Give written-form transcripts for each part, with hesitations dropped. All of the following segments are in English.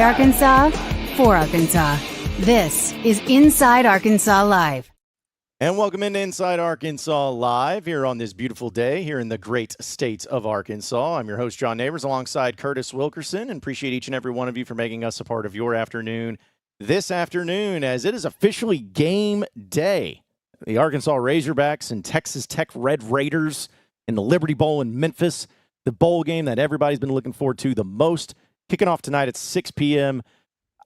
by Arkansas, for Arkansas. This is Inside Arkansas Live. And welcome into Inside Arkansas Live here on this beautiful day here in the great state of Arkansas. I'm your host, John Neighbors, alongside Curtis Wilkerson, and appreciate each and every one of you for making us a part of your afternoon this afternoon, as it is officially game day. The Arkansas Razorbacks and Texas Tech Red Raiders in the Liberty Bowl in Memphis, the bowl game that everybody's been looking forward to the most, kicking off tonight at 6 p.m.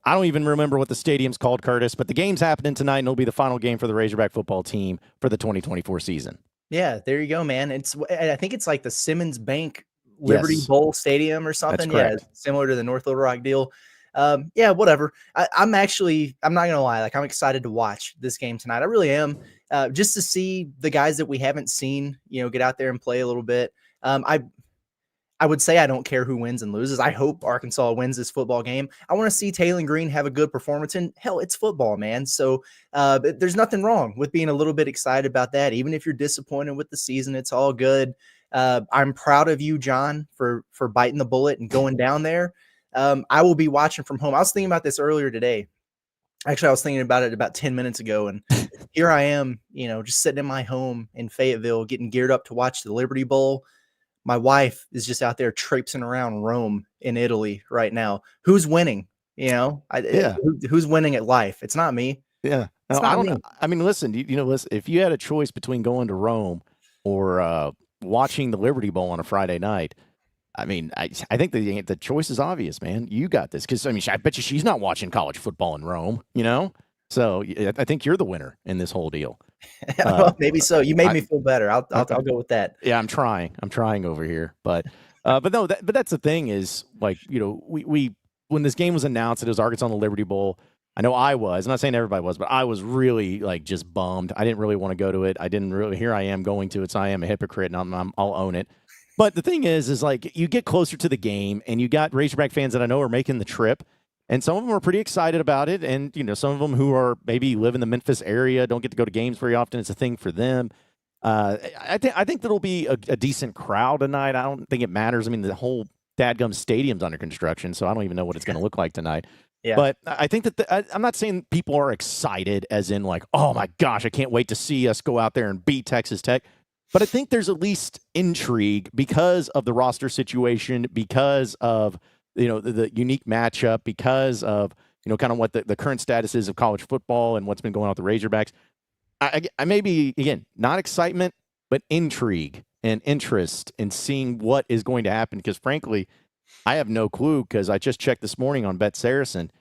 I don't even remember what the stadium's called, Curtis, but the game's happening tonight, and it'll be the final game for the Razorback football team for the 2024 season. Yeah, there you go, man. I think it's like the Simmons Bank Liberty Bowl Stadium or something. Yeah, similar to the North Little Rock deal. Yeah, whatever. I'm not gonna lie, like I'm excited to watch this game tonight. I really am. Just to see the guys that we haven't seen, get out there and play a little bit. I would say I don't care who wins and loses. I hope Arkansas wins this football game. I want to see Taylor Green have a good performance, and hell, it's football, man. So there's nothing wrong with being a little bit excited about that. Even if you're disappointed with the season, it's all good. I'm proud of you, John, for biting the bullet and going down there. I will be watching from home. I was thinking about this earlier today. Actually, I was thinking about it about 10 minutes ago, and here I am, just sitting in my home in Fayetteville, getting geared up to watch the Liberty Bowl. My wife is just out there traipsing around Rome in Italy right now. Who's winning? Who's winning at life? It's not me. Yeah. No, I don't know. I mean, listen, listen, if you had a choice between going to Rome or watching the Liberty Bowl on a Friday night, I mean, I think the choice is obvious, man. You got this. Because, I bet you she's not watching college football in Rome, So I think you're the winner in this whole deal. Maybe so. You made me feel better. I'll go with that. Yeah, I'm trying over here, but no. But that's the thing is, like, we when this game was announced, it was Arkansas in the Liberty Bowl. I know I was. I'm not saying everybody was, but I was really just bummed. I didn't really want to go to it. I didn't really. Here I am going to it, so I am a hypocrite, and I'll own it. But the thing is like you get closer to the game, and you got Razorback fans that I know are making the trip. And some of them are pretty excited about it. And, some of them who are maybe live in the Memphis area, don't get to go to games very often. It's a thing for them. I think there'll be a decent crowd tonight. I don't think it matters. I mean, the whole dadgum stadium's under construction, so I don't even know what it's going to look like tonight. Yeah. But I think that I'm not saying people are excited as in like, oh, my gosh, I can't wait to see us go out there and beat Texas Tech. But I think there's at least intrigue because of the roster situation, because of the unique matchup, because of, kind of what the current status is of college football and what's been going on with the Razorbacks. I may be, again, not excitement, but intrigue and interest in seeing what is going to happen. Because, frankly, I have no clue because I just checked this morning on Bet Saracen.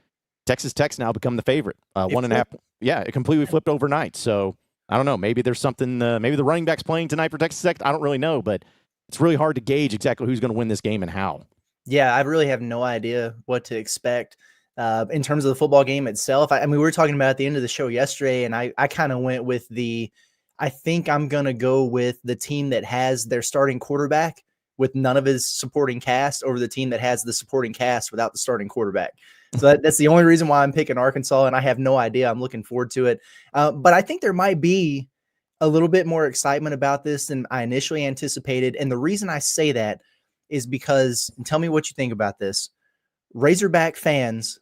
Texas Tech's now become the favorite. 1.5. Yeah, it completely flipped overnight. So, I don't know. Maybe there's something. Maybe the running back's playing tonight for Texas Tech. I don't really know. But it's really hard to gauge exactly who's going to win this game and how. Yeah, I really have no idea what to expect in terms of the football game itself. I mean, we were talking about at the end of the show yesterday, and I kind of went with I think I'm going to go with the team that has their starting quarterback with none of his supporting cast over the team that has the supporting cast without the starting quarterback. So that's the only reason why I'm picking Arkansas, and I have no idea. I'm looking forward to it. But I think there might be a little bit more excitement about this than I initially anticipated. And the reason I say that is because, and tell me what you think about this, Razorback fans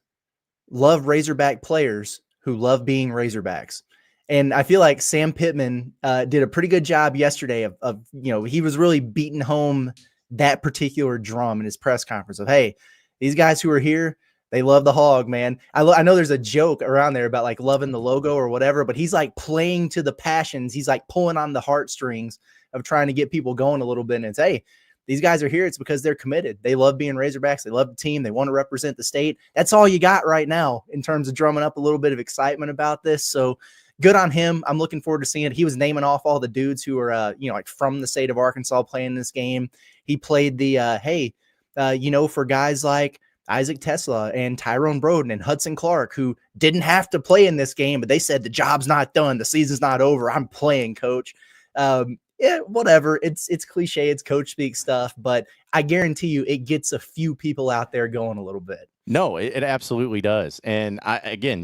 love Razorback players who love being Razorbacks. And I feel like Sam Pitman did a pretty good job yesterday of he was really beating home that particular drum in his press conference of, hey, these guys who are here, they love the Hog, man. I know there's a joke around there about like loving the logo or whatever, but he's like playing to the passions. He's like pulling on the heartstrings of trying to get people going a little bit. And it's, hey, these guys are here. It's because they're committed. They love being Razorbacks. They love the team. They want to represent the state. That's all you got right now in terms of drumming up a little bit of excitement about this. So good on him. I'm looking forward to seeing it. He was naming off all the dudes who are, like from the state of Arkansas playing this game. He played the, for guys like Isaac Tesla and Tyrone Broden and Hudson Clark, who didn't have to play in this game, but they said the job's not done. The season's not over. I'm playing, coach. Yeah, whatever. It's cliche. It's coach speak stuff, but I guarantee you it gets a few people out there going a little bit. No, it absolutely does. And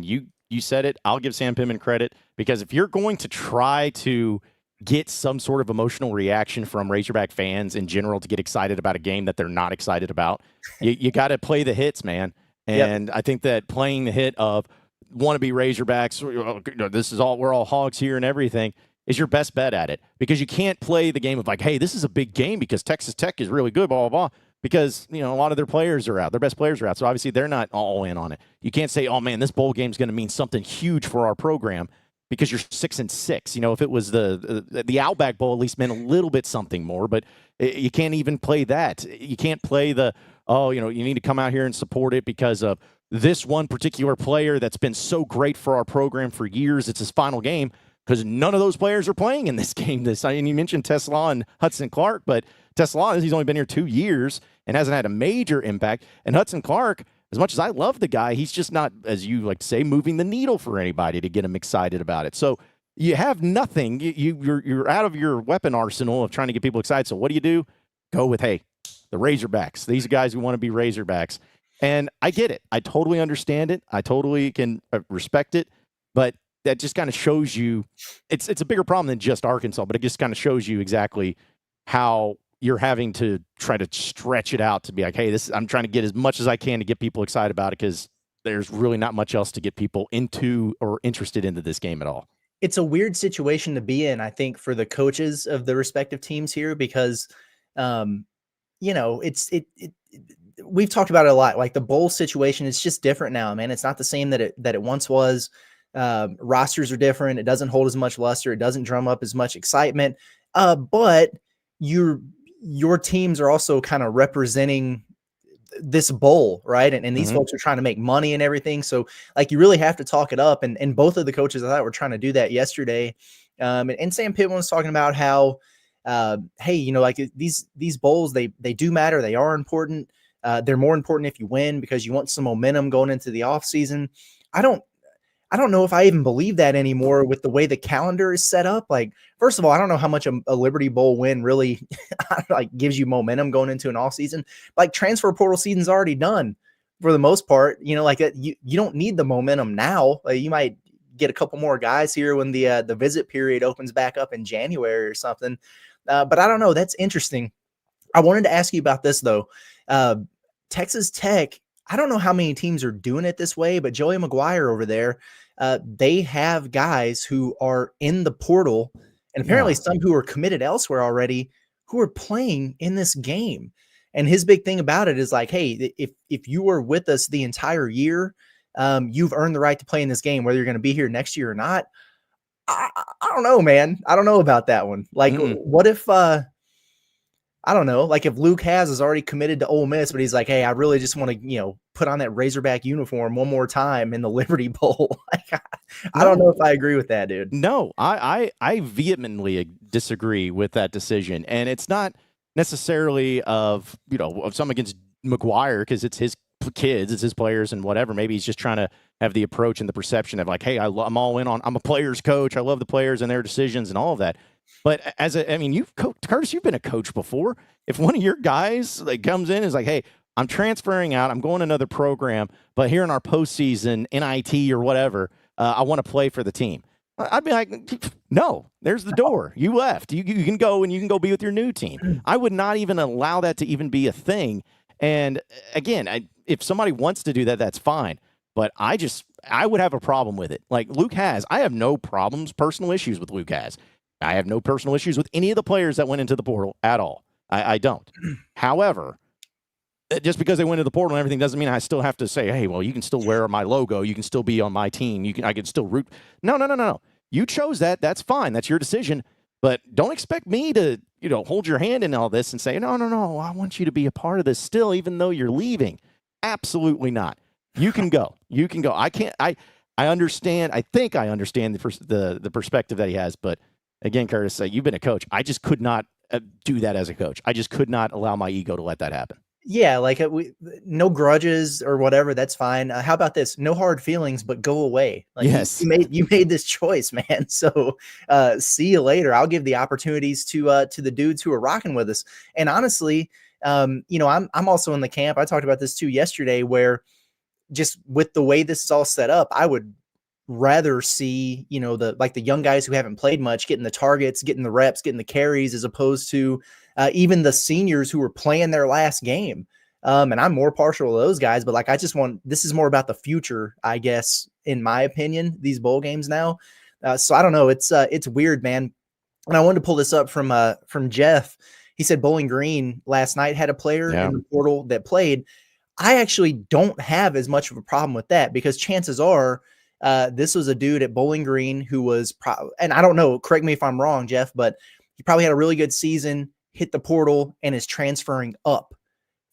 you said it. I'll give Sam Pitman credit because if you're going to try to get some sort of emotional reaction from Razorback fans in general to get excited about a game that they're not excited about, you got to play the hits, man. And I think that playing the hit of want to be Razorbacks, this is all, we're all Hogs here and everything, is your best bet at it, because you can't play the game of like, hey, this is a big game because Texas Tech is really good, blah, blah, blah, because, a lot of their players are out. Their best players are out. So obviously they're not all in on it. You can't say, oh, man, this bowl game is going to mean something huge for our program because you're 6-6. If it was the Outback Bowl, at least meant a little bit something more, but you can't even play that. You can't play you need to come out here and support it because of this one particular player that's been so great for our program for years. It's his final game, because none of those players are playing in this game. And you mentioned Tesla and Hudson Clark, but Tesla, he's only been here 2 years and hasn't had a major impact. And Hudson Clark, as much as I love the guy, he's just not, as you like to say, moving the needle for anybody to get him excited about it. So you have nothing. You're out of your weapon arsenal of trying to get people excited. So what do? Go with, hey, the Razorbacks. These are guys who want to be Razorbacks. And I get it. I totally understand it. I totally can respect it. But that just kind of shows you it's a bigger problem than just Arkansas, but it just kind of shows you exactly how you're having to try to stretch it out to be like, hey, I'm trying to get as much as I can to get people excited about it, because there's really not much else to get people into or interested into this game at all. It's a weird situation to be in, I think, for the coaches of the respective teams here, because, we've talked about it a lot. Like the bowl situation, it's just different now, man. It's not the same that it once was. Rosters are different. It doesn't hold as much luster. It doesn't drum up as much excitement. But your teams are also kind of representing this bowl, right? And these folks are trying to make money and everything. So like, you really have to talk it up. And both of the coaches, I thought, were trying to do that yesterday. And Sam Pitman was talking about how, hey, like these bowls, they do matter. They are important. They're more important if you win, because you want some momentum going into the off season. I don't know if I even believe that anymore with the way the calendar is set up. Like, first of all, I don't know how much a Liberty Bowl win really like gives you momentum going into an off season. Like, transfer portal season's already done for the most part. Like you don't need the momentum now. Like, you might get a couple more guys here when the visit period opens back up in January or something. But I don't know. That's interesting. I wanted to ask you about this though. Texas Tech, I don't know how many teams are doing it this way, but Joey McGuire over there, they have guys who are in the portal, and apparently some who are committed elsewhere already, who are playing in this game. And his big thing about it is like, hey, if you were with us the entire year, you've earned the right to play in this game, whether you're going to be here next year or not. I don't know, man. I don't know about that one. Like, what if I don't know, like if Luke is already committed to Ole Miss, but he's like, hey, I really just want to, put on that Razorback uniform one more time in the Liberty Bowl. Like, I don't know if I agree with that, dude. No, I vehemently disagree with that decision. And it's not necessarily of something against McGuire, because it's his kids, it's his players and whatever. Maybe he's just trying to have the approach and the perception of like, hey, I'm all in on, I'm a player's coach. I love the players and their decisions and all of that. But you've coached, Curtis, you've been a coach before. If one of your guys like comes in and is like, hey, I'm transferring out, I'm going to another program, but here in our postseason, NIT or whatever, I want to play for the team. I'd be like, no, there's the door. You left. You can go, and you can go be with your new team. I would not even allow that to even be a thing. And again, if somebody wants to do that, that's fine. But I would have a problem with it. Like Luke I have no personal issues with Luke I have no personal issues with any of the players that went into the portal at all. I don't. However, just because they went into the portal and everything doesn't mean I still have to say, hey, well, you can still wear my logo. You can still be on my team. I can still root. No. You chose that. That's fine. That's your decision. But don't expect me to, hold your hand in all this and say, no. I want you to be a part of this still, even though you're leaving. Absolutely not. You can go. I can't. I understand. I think I understand the perspective that he has. But again, Curtis, you've been a coach. I just could not do that as a coach. I just could not allow my ego to let that happen. Yeah, like no grudges or whatever. That's fine. How about this? No hard feelings, but go away. Like, yes, you made this choice, man. So see you later. I'll give the opportunities to the dudes who are rocking with us. And honestly, I'm also in the camp. I talked about this too yesterday, where just with the way this is all set up, I would rather see, the young guys who haven't played much getting the targets, getting the reps, getting the carries, as opposed to even the seniors who were playing their last game. And I'm more partial to those guys, but like, this is more about the future, I guess, in my opinion, these bowl games now. So I don't know. It's weird, man. And I wanted to pull this up from Jeff. He said Bowling Green last night had a player in the portal that played. I actually don't have as much of a problem with that because chances are this was a dude at Bowling Green who was and I don't know, correct me if I'm wrong, Jeff, but he probably had a really good season, hit the portal, and is transferring up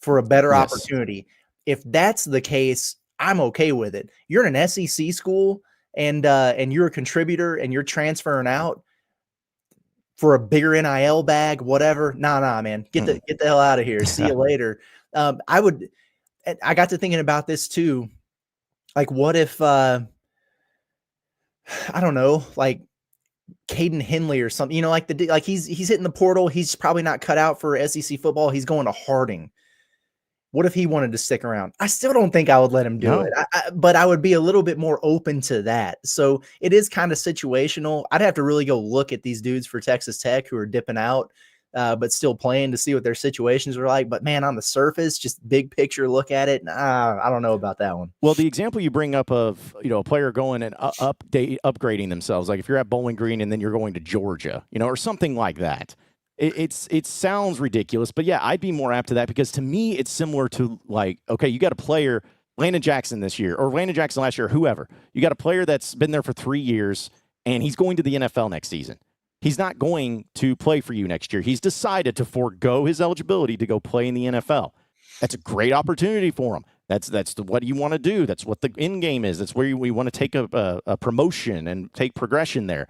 for a better opportunity. If that's the case, I'm okay with it. You're in an SEC school and you're a contributor and you're transferring out for a bigger NIL bag, whatever. Nah, man, get the hell out of here. See you later. I got to thinking about this too. Like, what if, I don't know, like Caden Henley or something, like he's hitting the portal. He's probably not cut out for SEC football. He's going to Harding. What if he wanted to stick around? I still don't think I would let him do it, but I would be a little bit more open to that. So it is kind of situational. I'd have to really go look at these dudes for Texas Tech who are dipping out, but still playing to see what their situations are like. But man, on the surface, just big picture look at it. I don't know about that one. Well, the example you bring up of, a player going and upgrading themselves, like if you're at Bowling Green and then you're going to Georgia, or something like that. It sounds ridiculous, but yeah, I'd be more apt to that because to me, it's similar to like, okay, you got a player, Landon Jackson this year, or Landon Jackson last year, whoever. You got a player that's been there for 3 years, and he's going to the NFL next season. He's not going to play for you next year. He's decided to forego his eligibility to go play in the NFL. That's a great opportunity for him. That's what you want to do. That's what the end game is. That's where we want to take a promotion and take progression there.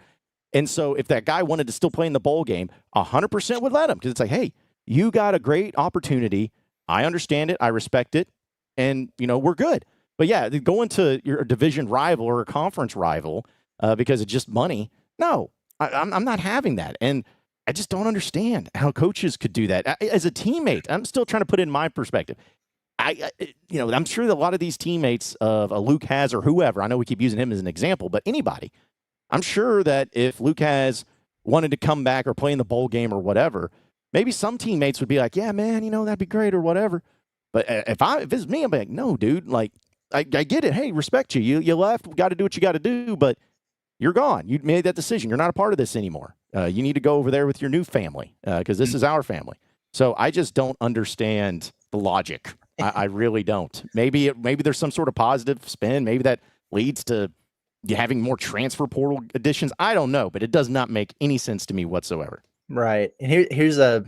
And so if that guy wanted to still play in the bowl game, 100% would let him because it's like, hey, you got a great opportunity. I understand it. I respect it. And, we're good. But, yeah, going to your division rival or a conference rival because it's just money, no, I'm not having that. And I just don't understand how coaches could do that. As a teammate, I'm still trying to put it in my perspective. I'm sure that a lot of these teammates of a Luke Has or whoever, I know we keep using him as an example, but anybody, I'm sure that if Luke Has wanted to come back or play in the bowl game or whatever, maybe some teammates would be like, yeah, man, that'd be great or whatever. But if it's me, I'm like, no, dude, like, I get it. Hey, respect you. You left. Got to do what you got to do, but you're gone. You made that decision. You're not a part of this anymore. You need to go over there with your new family because this is our family. So I just don't understand the logic. I really don't. Maybe there's some sort of positive spin. Maybe that leads to having more transfer portal additions. I don't know, but it does not make any sense to me whatsoever. Right. And here's a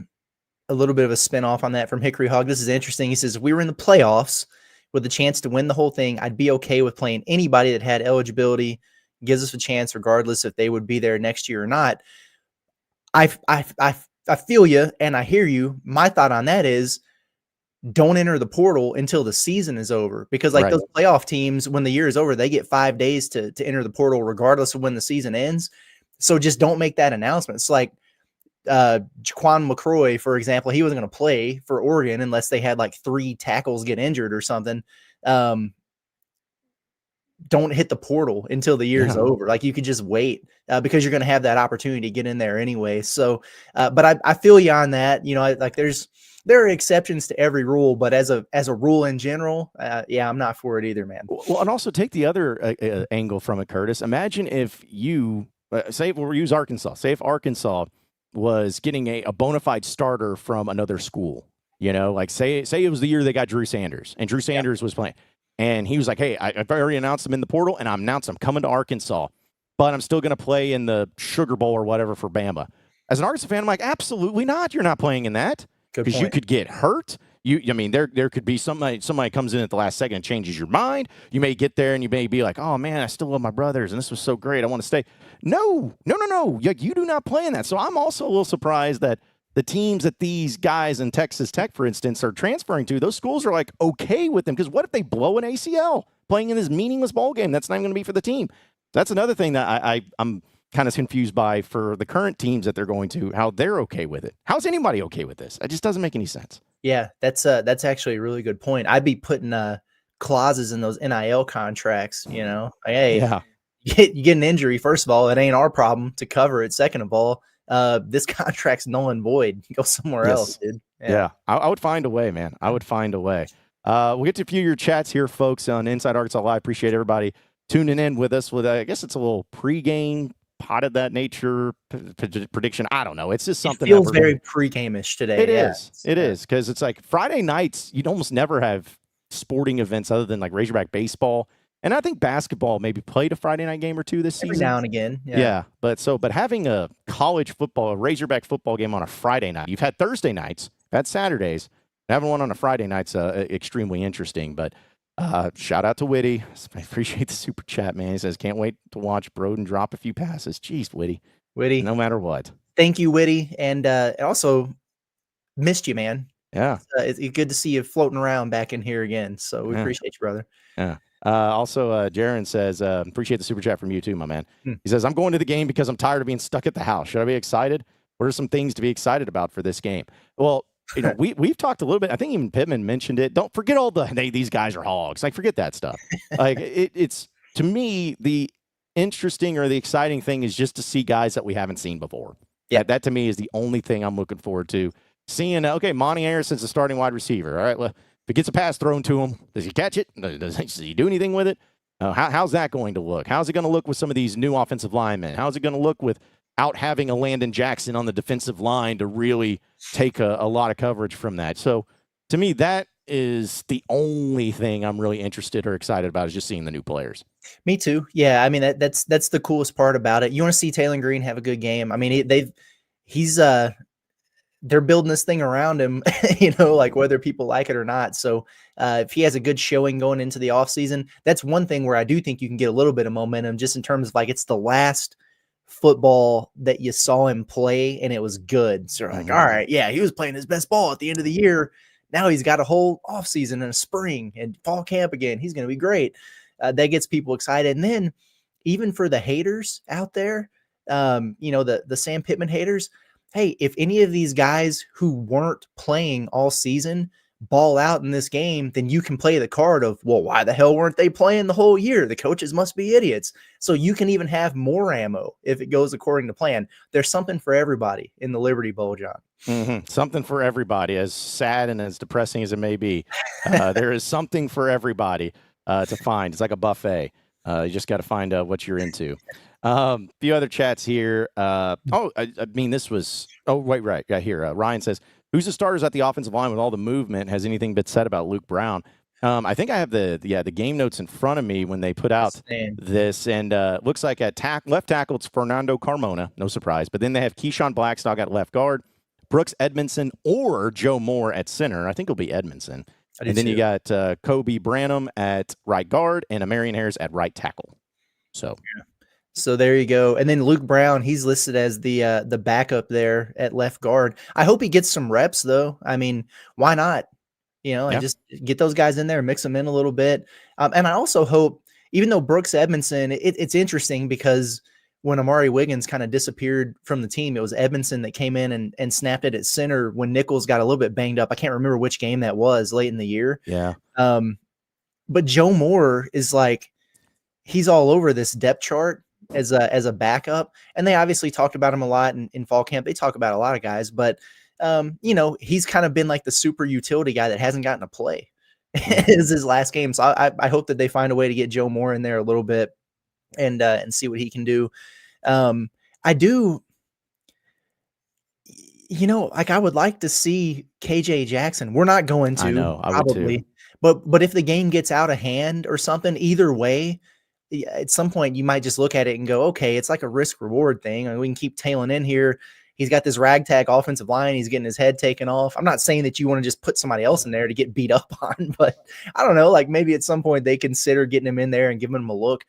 little bit of a spin off on that from Hickory Hog. This is interesting. He says, if we were in the playoffs with a chance to win the whole thing, I'd be okay with playing anybody that had eligibility, gives us a chance regardless if they would be there next year or not. I feel you and I hear you. My thought on that is don't enter the portal until the season is over because those playoff teams, when the year is over, they get 5 days to enter the portal regardless of when the season ends. So just don't make that announcement. It's like Jaquan McCroy, for example, he wasn't going to play for Oregon unless they had like 3 tackles get injured or something. Don't hit the portal until the year is over. Like you could just wait because you're going to have that opportunity to get in there anyway. So, but I feel you on that. There are exceptions to every rule, but as a rule in general, I'm not for it either, man. Well, and also take the other angle from it, Curtis. Imagine if you we'll use Arkansas. Say if Arkansas was getting a bona fide starter from another school, like say it was the year they got Drew Sanders and Drew Sanders was playing and he was like, hey, I've already announced him in the portal and I'm coming to Arkansas, but I'm still going to play in the Sugar Bowl or whatever for Bama. As an Arkansas fan, I'm like, absolutely not. You're not playing in that. Because you could get hurt. There could be somebody comes in at the last second and changes your mind. You may get there and you may be like, oh man, I still love my brothers and this was so great. I want to stay. No. You do not play in that. So I'm also a little surprised that the teams that these guys in Texas Tech, for instance, are transferring to, those schools are like okay with them. Because what if they blow an ACL playing in this meaningless bowl game? That's not even going to be for the team. That's another thing that I'm kind of confused by for the current teams that they're going to, how they're okay with it. How's anybody okay with this? It just doesn't make any sense. Yeah, that's actually a really good point. I'd be putting clauses in those NIL contracts, Hey, you get an injury, first of all, it ain't our problem to cover it. Second of all, this contract's null and void. Go somewhere else, dude. Yeah. I would find a way, man. I would find a way. We'll get to a few of your chats here, folks, on Inside Arkansas Live. Appreciate everybody tuning in with us. With I guess it's a little pregame pot of that nature prediction. I don't know. It's just something It feels that we're very pre-game-ish today. It is. It is, because it's like Friday nights, you'd almost never have sporting events other than like Razorback baseball. And I think basketball maybe played a Friday night game or two this Every season. now and again. Yeah. But having a college football, a Razorback football game on a Friday night, you've had Thursday nights, had Saturdays, having one on a Friday night's extremely interesting. But shout out to Whitty. I appreciate the super chat, man. He says, can't wait to watch Broden drop a few passes. Jeez, Whitty. No matter what. Thank you, Whitty. And also missed you, man. Yeah. It's good to see you floating around back in here again. So we appreciate you, brother. Yeah. Also, Jaron says, appreciate the super chat from you too, my man. He says, I'm going to the game because I'm tired of being stuck at the house. Should I be excited? What are some things to be excited about for this game? Well, we've talked a little bit. I think even Pitman mentioned it. Don't forget all these guys are hogs. Like, forget that stuff. Like, it's, to me, the interesting or the exciting thing is just to see guys that we haven't seen before. Yeah. That to me is the only thing I'm looking forward to. Seeing, okay, Monty Harrison's a starting wide receiver. All right, well, if he gets a pass thrown to him, does he catch it? Does he do anything with it? How's that going to look? How's it going to look with some of these new offensive linemen? How's it going to look without having a Landon Jackson on the defensive line to really take a lot of coverage from that? So, to me, that is the only thing I'm really interested or excited about, is just seeing the new players. Me too. Yeah, I mean, that's the coolest part about it. You want to see Taylor Green have a good game. I mean, they're building this thing around him, like whether people like it or not. So if he has a good showing going into the offseason, that's one thing where I do think you can get a little bit of momentum, just in terms of like, it's the last football that you saw him play and it was good. So like, all right, yeah, he was playing his best ball at the end of the year. Now he's got a whole offseason and a spring and fall camp again. He's going to be great. That gets people excited. And then even for the haters out there, the Sam Pitman haters, hey, if any of these guys who weren't playing all season ball out in this game, then you can play the card of, well, why the hell weren't they playing the whole year? The coaches must be idiots. So you can even have more ammo if it goes according to plan. There's something for everybody in the Liberty Bowl, John. Something for everybody, as sad and as depressing as it may be. There is something for everybody to find. It's like a buffet. You just got to find what you're into. A few other chats here. This was... Oh, wait, right. Yeah, here. Ryan says, who's the starters at the offensive line with all the movement? Has anything been said about Luke Brown? I think I have the game notes in front of me when they put out this, and looks like at left tackle, it's Fernando Carmona. No surprise. But then they have Keyshawn Blackstock at left guard, Brooks Edmondson or Joe Moore at center. I think it'll be Edmondson. And then you got Kobe Branham at right guard and Amarian Harris at right tackle. So there you go. And then Luke Brown, he's listed as the backup there at left guard. I hope he gets some reps, though. I mean, why not? And just get those guys in there, mix them in a little bit. And I also hope, even though Brooks Edmondson, it's interesting because when Amari Wiggins kind of disappeared from the team, it was Edmondson that came in and snapped it at center when Nichols got a little bit banged up. I can't remember which game that was late in the year. Yeah. But Joe Moore is like, he's all over this depth chart as a backup. And they obviously talked about him a lot in fall camp. They talk about a lot of guys, but he's kind of been like the super utility guy that hasn't gotten to play. Is his last game. So I hope that they find a way to get Joe Moore in there a little bit and see what he can do. I do, I would like to see KJ Jackson. We're not going to, I know, probably, I would too. But if the game gets out of hand or something, either way, at some point you might just look at it and go, okay, it's like a risk reward thing. I mean, we can keep tailing in here. He's got this ragtag offensive line. He's getting his head taken off. I'm not saying that you want to just put somebody else in there to get beat up on, but I don't know, like maybe at some point they consider getting him in there and giving him a look.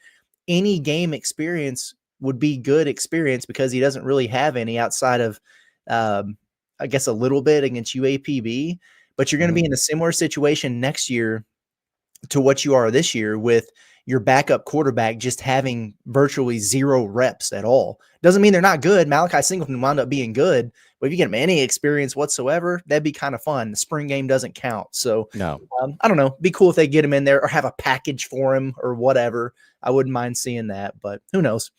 Any game experience would be good experience because he doesn't really have any outside of, I guess, a little bit against UAPB, but you're going to be in a similar situation next year to what you are this year with, your backup quarterback just having virtually 0 reps at all. Doesn't mean they're not good. Malachi Singleton wound up being good, but if you get him any experience whatsoever, that'd be kind of fun. The spring game doesn't count. So No. I don't know. Be cool if they get him in there or have a package for him or whatever. I wouldn't mind seeing that, but who knows?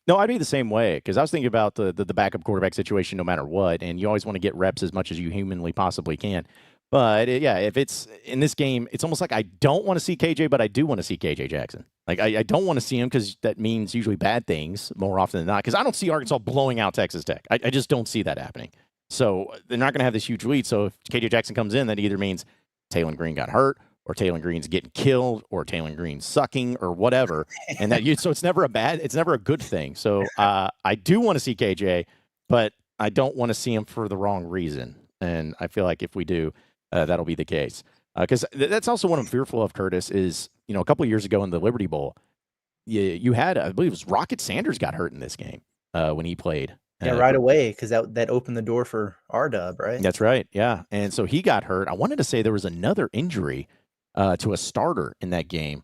No, I'd be the same way because I was thinking about the backup quarterback situation no matter what, and you always want to get reps as much as you humanly possibly can. But yeah, if it's in this game, it's almost like I don't want to see KJ, but I do want to see KJ Jackson. Like I don't want to see him because that means usually bad things more often than not. Because I don't see Arkansas blowing out Texas Tech. I just don't see that happening. So they're not going to have this huge lead. So if KJ Jackson comes in, that either means Taylon Green got hurt, or Taylon Green's getting killed, or Taylon Green's sucking, or whatever. And so it's never a good thing. So I do want to see KJ, but I don't want to see him for the wrong reason. And I feel like if we do, that'll be the case. Because that's also what I'm fearful of, Curtis, is, a couple of years ago in the Liberty Bowl, you had, I believe it was Rocket Sanders got hurt in this game when he played. Yeah, right away, because that opened the door for R-Dub, right? That's right, yeah. And so he got hurt. I wanted to say there was another injury to a starter in that game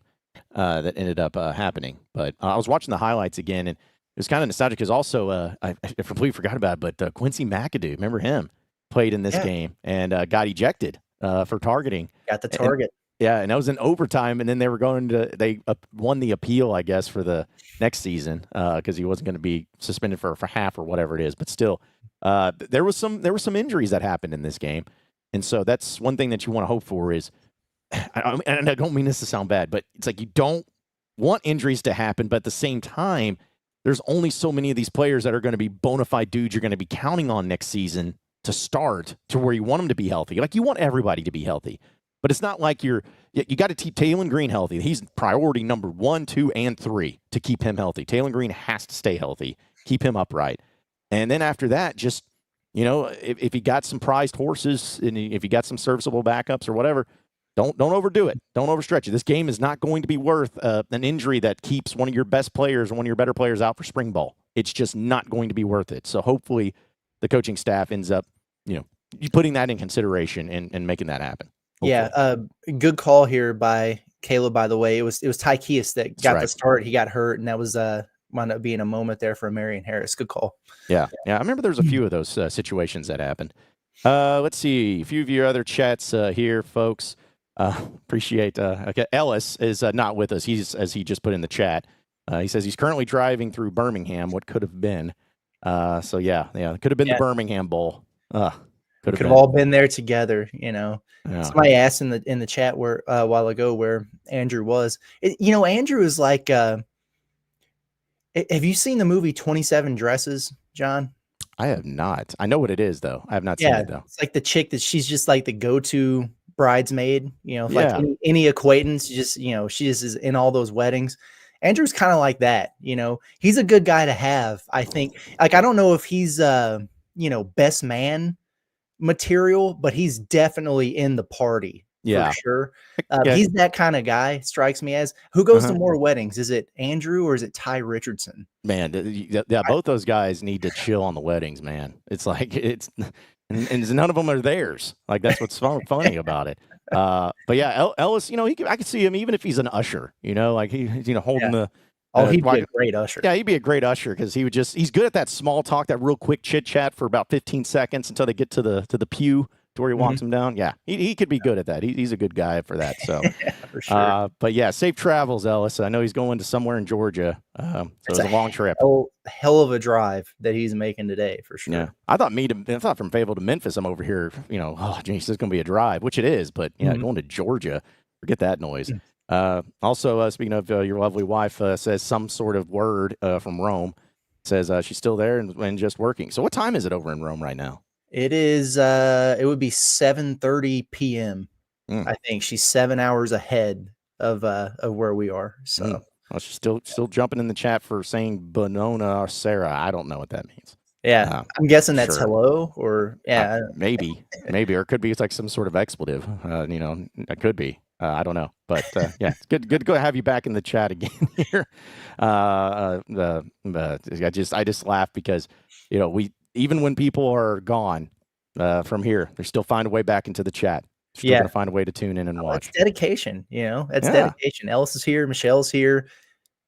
that ended up happening. But I was watching the highlights again, and it was kind of nostalgic because also I completely forgot about it, but Quincy McAdoo, remember him? Played in this game and got ejected for targeting. Got the target. And that was in overtime, and then they won the appeal, I guess, for the next season because he wasn't going to be suspended for half or whatever it is. But still, there was some injuries that happened in this game, and so that's one thing that you want to hope for is, and I don't mean this to sound bad, but it's like you don't want injuries to happen, but at the same time, there's only so many of these players that are going to be bona fide dudes you're going to be counting on next season to start to where you want them to be healthy. Like you want everybody to be healthy, but it's not like you got to keep Taylon Green healthy. He's priority number 1, 2, and 3 to keep him healthy. Taylon Green has to stay healthy, keep him upright. And then after that, just, if you got some prized horses and if you got some serviceable backups or whatever, don't overdo it. Don't overstretch it. This game is not going to be worth an injury that keeps one of your best players or one of your better players out for spring ball. It's just not going to be worth it. So hopefully the coaching staff ends up, putting that in consideration and making that happen. Hopefully. Yeah, good call here by Caleb. By the way, it was Tykeus that got the start. He got hurt, and that was wound up being a moment there for Marion Harris. Good call. Yeah. I remember there's a few of those situations that happened. Let's see a few of your other chats here, folks. Appreciate. Okay, Ellis is not with us. As he just put in the chat. He says he's currently driving through Birmingham. What could have been? So yeah, it could have been the Birmingham Bowl. Could have all been there together, Somebody asked in the chat where a while ago where Andrew was. Andrew is like, have you seen the movie 27 Dresses, John? I have not. I know what it is though. I have not seen it though. It's like the chick that she's just like the go-to bridesmaid, like any acquaintance, she just is in all those weddings. Andrew's kind of like that, he's a good guy to have. I think, like, I don't know if he's, best man material, but he's definitely in the party for sure. He's that kind of guy, strikes me as. Who goes to more weddings? Is it Andrew or is it Ty Richardson? Man, both those guys need to chill on the weddings, man. It's like, and none of them are theirs. Like, that's what's funny about it. But yeah, Ellis, I could see him even if he's an usher, like he's holding the. He'd be a great usher. Yeah, he'd be a great usher because he's good at that small talk, that real quick chit chat for about 15 seconds until they get to the pew to where he walks them down. Yeah, he could be good at that. He's a good guy for that. So, for sure. But yeah, safe travels, Ellis. I know he's going to somewhere in Georgia. So it's a long trip. Hell of a drive that he's making today for sure. Yeah, I thought from Fayetteville to Memphis, I'm over here. Oh geez, this is going to be a drive, which it is. But yeah, going to Georgia, forget that noise. Also, speaking of your lovely wife, says some sort of word from Rome. Says she's still there and just working. So what time is it over in Rome right now? It is. It would be 7:30 p.m. I think she's 7 hours ahead of where we are. So well, she's still jumping in the chat for saying Bonona or Sarah. I don't know what that means. Yeah, I'm guessing that's hello or maybe, or it could be it's like some sort of expletive. It could be. I don't know, but yeah, it's good to go have you back in the chat again here. I just laugh because we even when people are gone from here, they still find a way back into the chat. Still going to find a way to tune in and watch. It's dedication, it's dedication. Ellis is here. Michelle's here.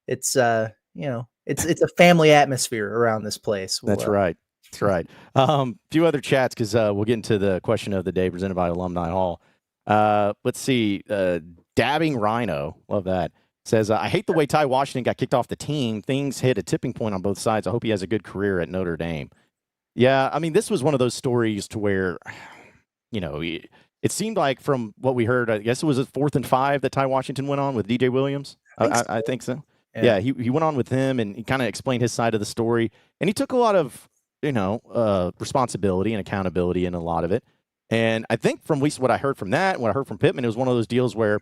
It's, it's a family atmosphere around this place. That's right. That's right. Few other chats because we'll get into the question of the day presented by Alumni Hall. Let's see. Dabbing Rhino, love that. Says, I hate the way Ty Washington got kicked off the team. Things hit a tipping point on both sides. I hope he has a good career at Notre Dame. Yeah, I mean, this was one of those stories to where, it seemed like from what we heard, I guess it was a 4th and 5 that Ty Washington went on with DJ Williams. I think so. Yeah, he went on with him and he kind of explained his side of the story. And he took a lot of, responsibility and accountability in a lot of it. And I think from at least what I heard from that, what I heard from Pitman, it was one of those deals where,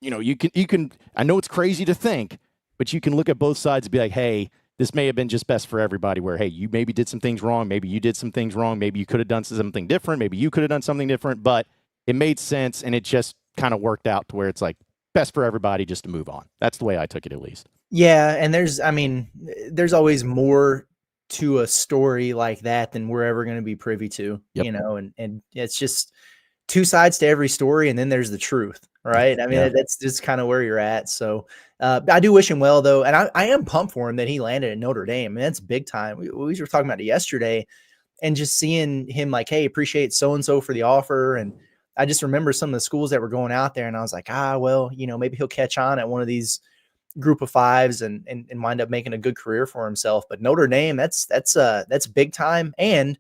you can, I know it's crazy to think, but you can look at both sides and be like, hey, this may have been just best for everybody where, hey, you maybe did some things wrong. Maybe you did some things wrong. Maybe you could have done something different. Maybe you could have done something different, but it made sense. And it just kind of worked out to where it's like best for everybody just to move on. That's the way I took it, at least. Yeah. And there's always more to a story like that than we're ever going to be privy to, and it's just two sides to every story. And then there's the truth. Right. I mean, that's just kind of where you're at. So I do wish him well, though. And I am pumped for him that he landed at Notre Dame. I mean, that's big time. We were talking about it yesterday and just seeing him like, hey, appreciate so-and-so for the offer. And I just remember some of the schools that were going out there and I was like, well, maybe he'll catch on at one of these group of fives and wind up making a good career for himself. But Notre Dame, that's big time. And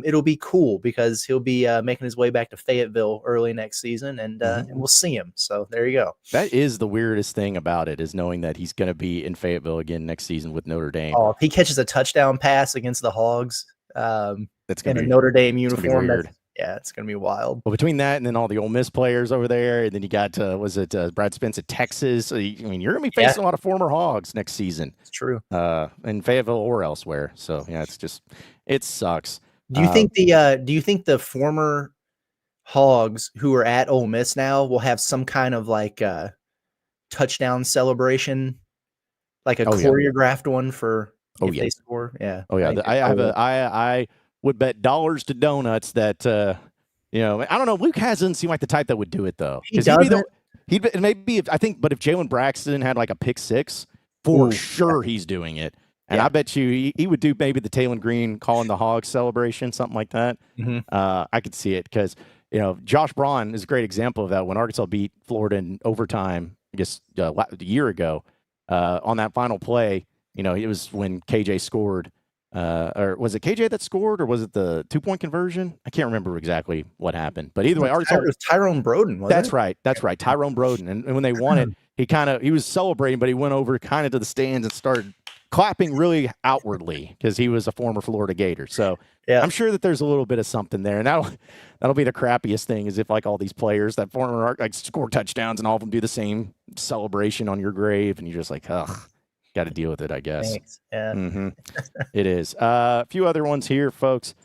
it'll be cool because he'll be making his way back to Fayetteville early next season, and we'll see him. So there you go. That is the weirdest thing about it, is knowing that he's going to be in Fayetteville again next season with Notre Dame. Oh, if he catches a touchdown pass against the Hogs, that's going to be a Notre Dame uniform. Weird. It's going to be wild. Well, between that and then all the Ole Miss players over there, and then you got Brad Spence at Texas. So you're going to be facing a lot of former Hogs next season. It's true. In Fayetteville or elsewhere. So it sucks. Do you think the former Hogs who are at Ole Miss now will have some kind of like touchdown celebration, like a choreographed one for if they score? Yeah. Oh yeah. I would bet dollars to donuts that I don't know. Luke doesn't seem like the type that would do it though. He doesn't. But if Jalen Braxton had like a pick six, for sure he's doing it. And I bet you he would do maybe the Taylor Green calling the Hogs celebration, something like that. Mm-hmm. I could see it because, Josh Braun is a great example of that. When Arkansas beat Florida in overtime, I guess a year ago, on that final play, it was when KJ scored. Or was it KJ that scored, or was it the 2-point conversion? I can't remember exactly what happened. But either way, Arkansas. It was Tyrone Broden, wasn't it? That's right. Tyrone Broden. And when they won it, he was celebrating, but he went over kind of to the stands and started clapping really outwardly because he was a former Florida Gator. So I'm sure that there's a little bit of something there. And that'll be the crappiest thing, is if like all these players that former score touchdowns and all of them do the same celebration on your grave, and you're just like, ugh, got to deal with it, I guess. Thanks. Yeah. Mm-hmm. It is. A few other ones here, folks.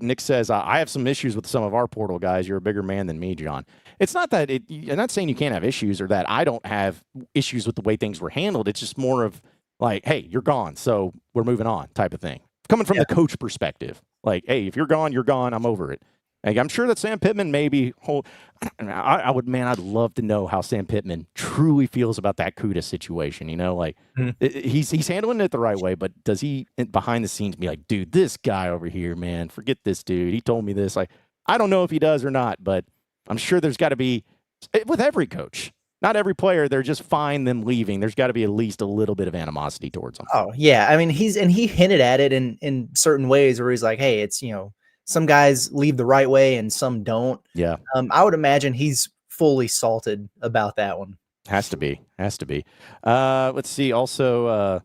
Nick says, I have some issues with some of our portal guys. You're a bigger man than me, John. It's not that I'm not saying you can't have issues or that I don't have issues with the way things were handled. It's just more of like, hey, you're gone, so we're moving on type of thing. Coming from the coach perspective, like, hey, if you're gone, you're gone. I'm over it. Like, I'm sure that Sam Pitman I'd love to know how Sam Pitman truly feels about that Kuda situation. He's handling it the right way, but does he behind the scenes be like, dude, this guy over here, man, forget this dude. He told me this. Like, I don't know if he does or not, but I'm sure there's got to be, with every coach, not every player, they're just fine them leaving. There's got to be at least a little bit of animosity towards them. Oh yeah. I mean, he hinted at it in certain ways where he's like, hey, it's, some guys leave the right way and some don't. Yeah. I would imagine he's fully salted about that one. Has to be. Let's see. Also,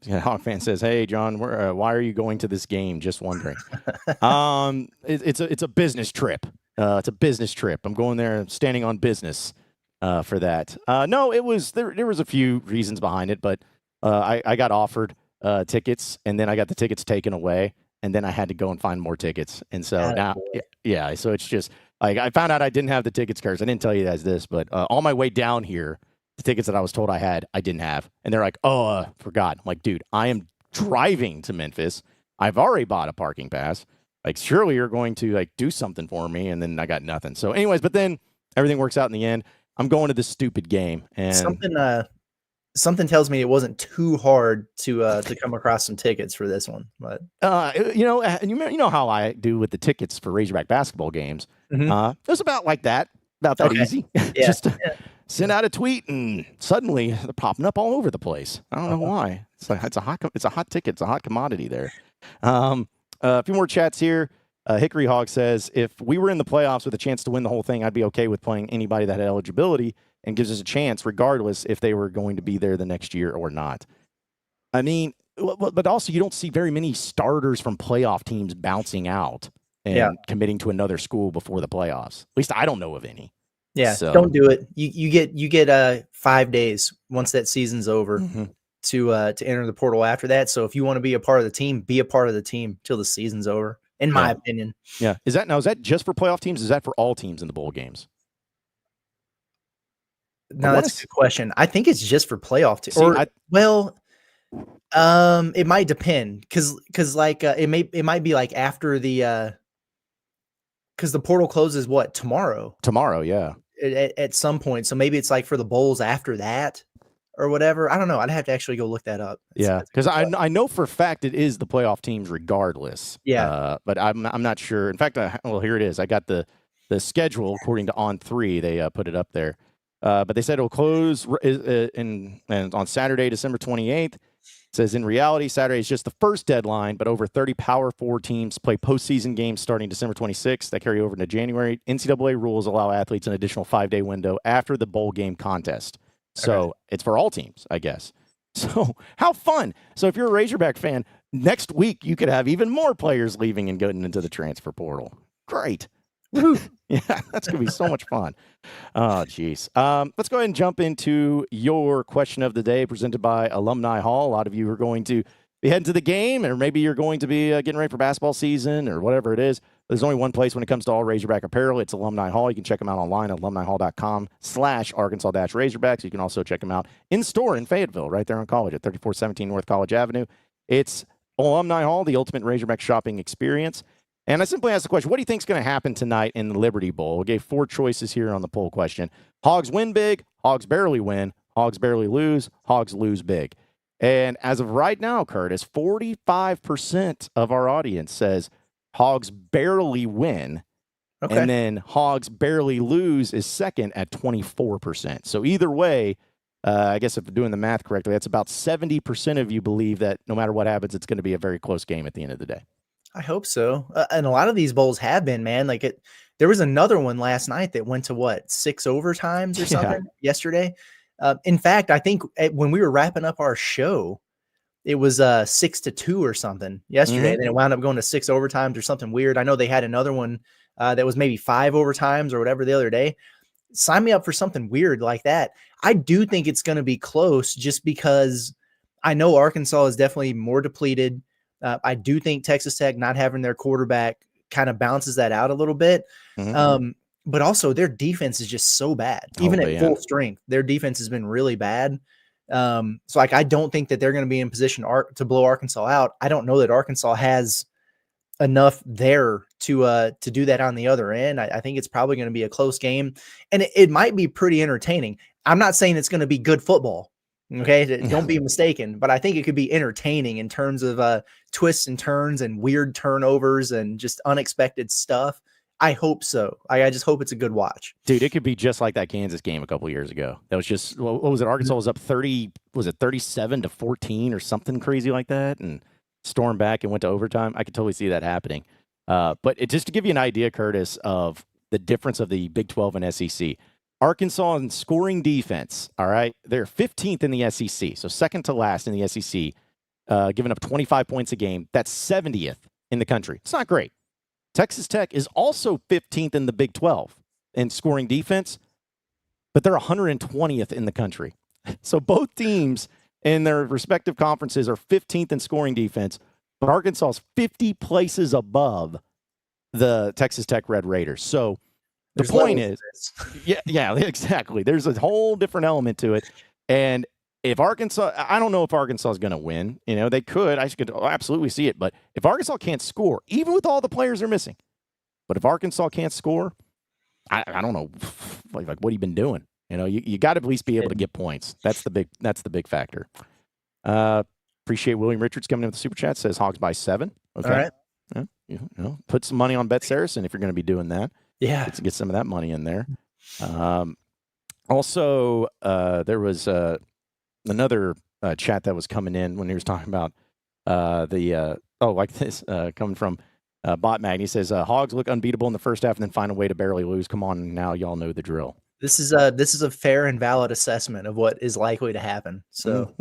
Hawk fan says, "Hey, John, why are you going to this game? Just wondering." It's a business trip. It's a business trip. I'm going there, standing on business for that. No, it was there was a few reasons behind it, but I got offered tickets, and then I got the tickets taken away. And then I had to go and find more tickets. And so so it's just like I found out I didn't have the tickets, Curtis. I didn't tell you guys this, but on my way down here, the tickets that I was told I had, I didn't have. And they're like, forgot. I'm like, dude, I am driving to Memphis. I've already bought a parking pass. Like, surely you're going to like do something for me, and then I got nothing. So, anyways, but then everything works out in the end. I'm going to this stupid game, and something tells me it wasn't too hard to come across some tickets for this one. But and you know how I do with the tickets for Razorback basketball games. It was about like that, Okay. easy. Yeah. Just send out a tweet, and suddenly they're popping up all over the place. I don't know why. It's like it's a hot ticket. It's a hot commodity there. A few more chats here. Hickory Hog says, if we were in the playoffs with a chance to win the whole thing, I'd be okay with playing anybody that had eligibility and gives us a chance, regardless if they were going to be there the next year or not. I mean, but also you don't see very many starters from playoff teams bouncing out and committing to another school before the playoffs. At least I don't know of any. Yeah, So, don't do it. You get 5 days once that season's over to enter the portal after that. So if you want to be a part of the team, be a part of the team till the season's over, in my opinion. Yeah. Is that just for playoff teams? Is that for all teams in the bowl games? No, that's a good question. I think it's just for playoff teams. It might depend because like it might be like after the because the portal closes tomorrow. Tomorrow, yeah. At some point, so maybe it's like for the bowls after that or whatever. I don't know. I'd have to actually go look that up. Because I know for a fact it is the playoff teams regardless. Yeah, but I'm not sure. In fact, here it is. I got the schedule according to On3. They put it up there. But they said it'll close and on Saturday, December 28th. It says, in reality, Saturday is just the first deadline, but over 30 Power 4 teams play postseason games starting December 26th that carry over into January. NCAA rules allow athletes an additional 5-day window after the bowl game contest. So it's for all teams, I guess. So how fun. So if you're a Razorback fan, next week you could have even more players leaving and going into the transfer portal. Great. Yeah, that's going to be so much fun. Oh, geez. Let's go ahead and jump into your question of the day presented by Alumni Hall. A lot of you are going to be heading to the game, or maybe you're going to be getting ready for basketball season or whatever it is. There's only one place when it comes to all Razorback apparel. It's Alumni Hall. You can check them out online at alumnihall.com/Arkansas-Razorbacks. You can also check them out in store in Fayetteville, right there on College at 3417 North College Avenue. It's Alumni Hall, the ultimate Razorback shopping experience. And I simply asked the question, what do you think is going to happen tonight in the Liberty Bowl? We gave 4 choices here on the poll question. Hogs win big, Hogs barely win, Hogs barely lose, Hogs lose big. And as of right now, Curtis, 45% of our audience says Hogs barely win. Okay. And then Hogs barely lose is second at 24%. So either way, I guess if we're doing the math correctly, that's about 70% of you believe that no matter what happens, it's going to be a very close game at the end of the day. I hope so. And a lot of these bowls have been, man. Like there was another one last night that went to 6 overtimes or something yesterday. In fact, I think when we were wrapping up our show, it was 6-2 or something yesterday. And then it wound up going to 6 overtimes or something weird. I know they had another one that was maybe 5 overtimes or whatever the other day. Sign me up for something weird like that. I do think it's going to be close just because I know Arkansas is definitely more depleted. I do think Texas Tech not having their quarterback kind of balances that out a little bit. But also their defense is just so bad. Even at full strength, their defense has been really bad. So I don't think that they're going to be in position to blow Arkansas out. I don't know that Arkansas has enough there to do that on the other end. I think it's probably going to be a close game, and it might be pretty entertaining. I'm not saying it's going to be good football. Okay, don't be mistaken, but I think it could be entertaining in terms of twists and turns and weird turnovers and just unexpected stuff. I hope so. I just hope it's a good watch. Dude, it could be just like that Kansas game a couple years ago. That was just, what was it? Arkansas was up 37-14 or something crazy like that, and stormed back and went to overtime. I could totally see that happening. But just to give you an idea, Curtis, of the difference of the Big 12 and SEC. Arkansas in scoring defense, all right, they're 15th in the SEC, so second to last in the SEC, giving up 25 points a game. That's 70th in the country. It's not great. Texas Tech is also 15th in the Big 12 in scoring defense, but they're 120th in the country. So both teams in their respective conferences are 15th in scoring defense, but Arkansas is 50 places above the Texas Tech Red Raiders. So the point is, yeah, exactly. There's a whole different element to it. And if Arkansas, I don't know if Arkansas is going to win. They could. I could absolutely see it. But if Arkansas can't score, even with all the players they're missing, but if Arkansas can't score, I don't know. Like what have you been doing? You got to at least be able to get points. That's the big factor. Appreciate William Richards coming in with the super chat. Says Hogs by 7. Okay. All right. Put some money on Bet Saracen if you're going to be doing that. Yeah. Get some of that money in there. Also, there was another chat that was coming in when he was talking about coming from Bot Mag. He says Hogs look unbeatable in the first half and then find a way to barely lose. Come on, now y'all know the drill. This is a fair and valid assessment of what is likely to happen. So,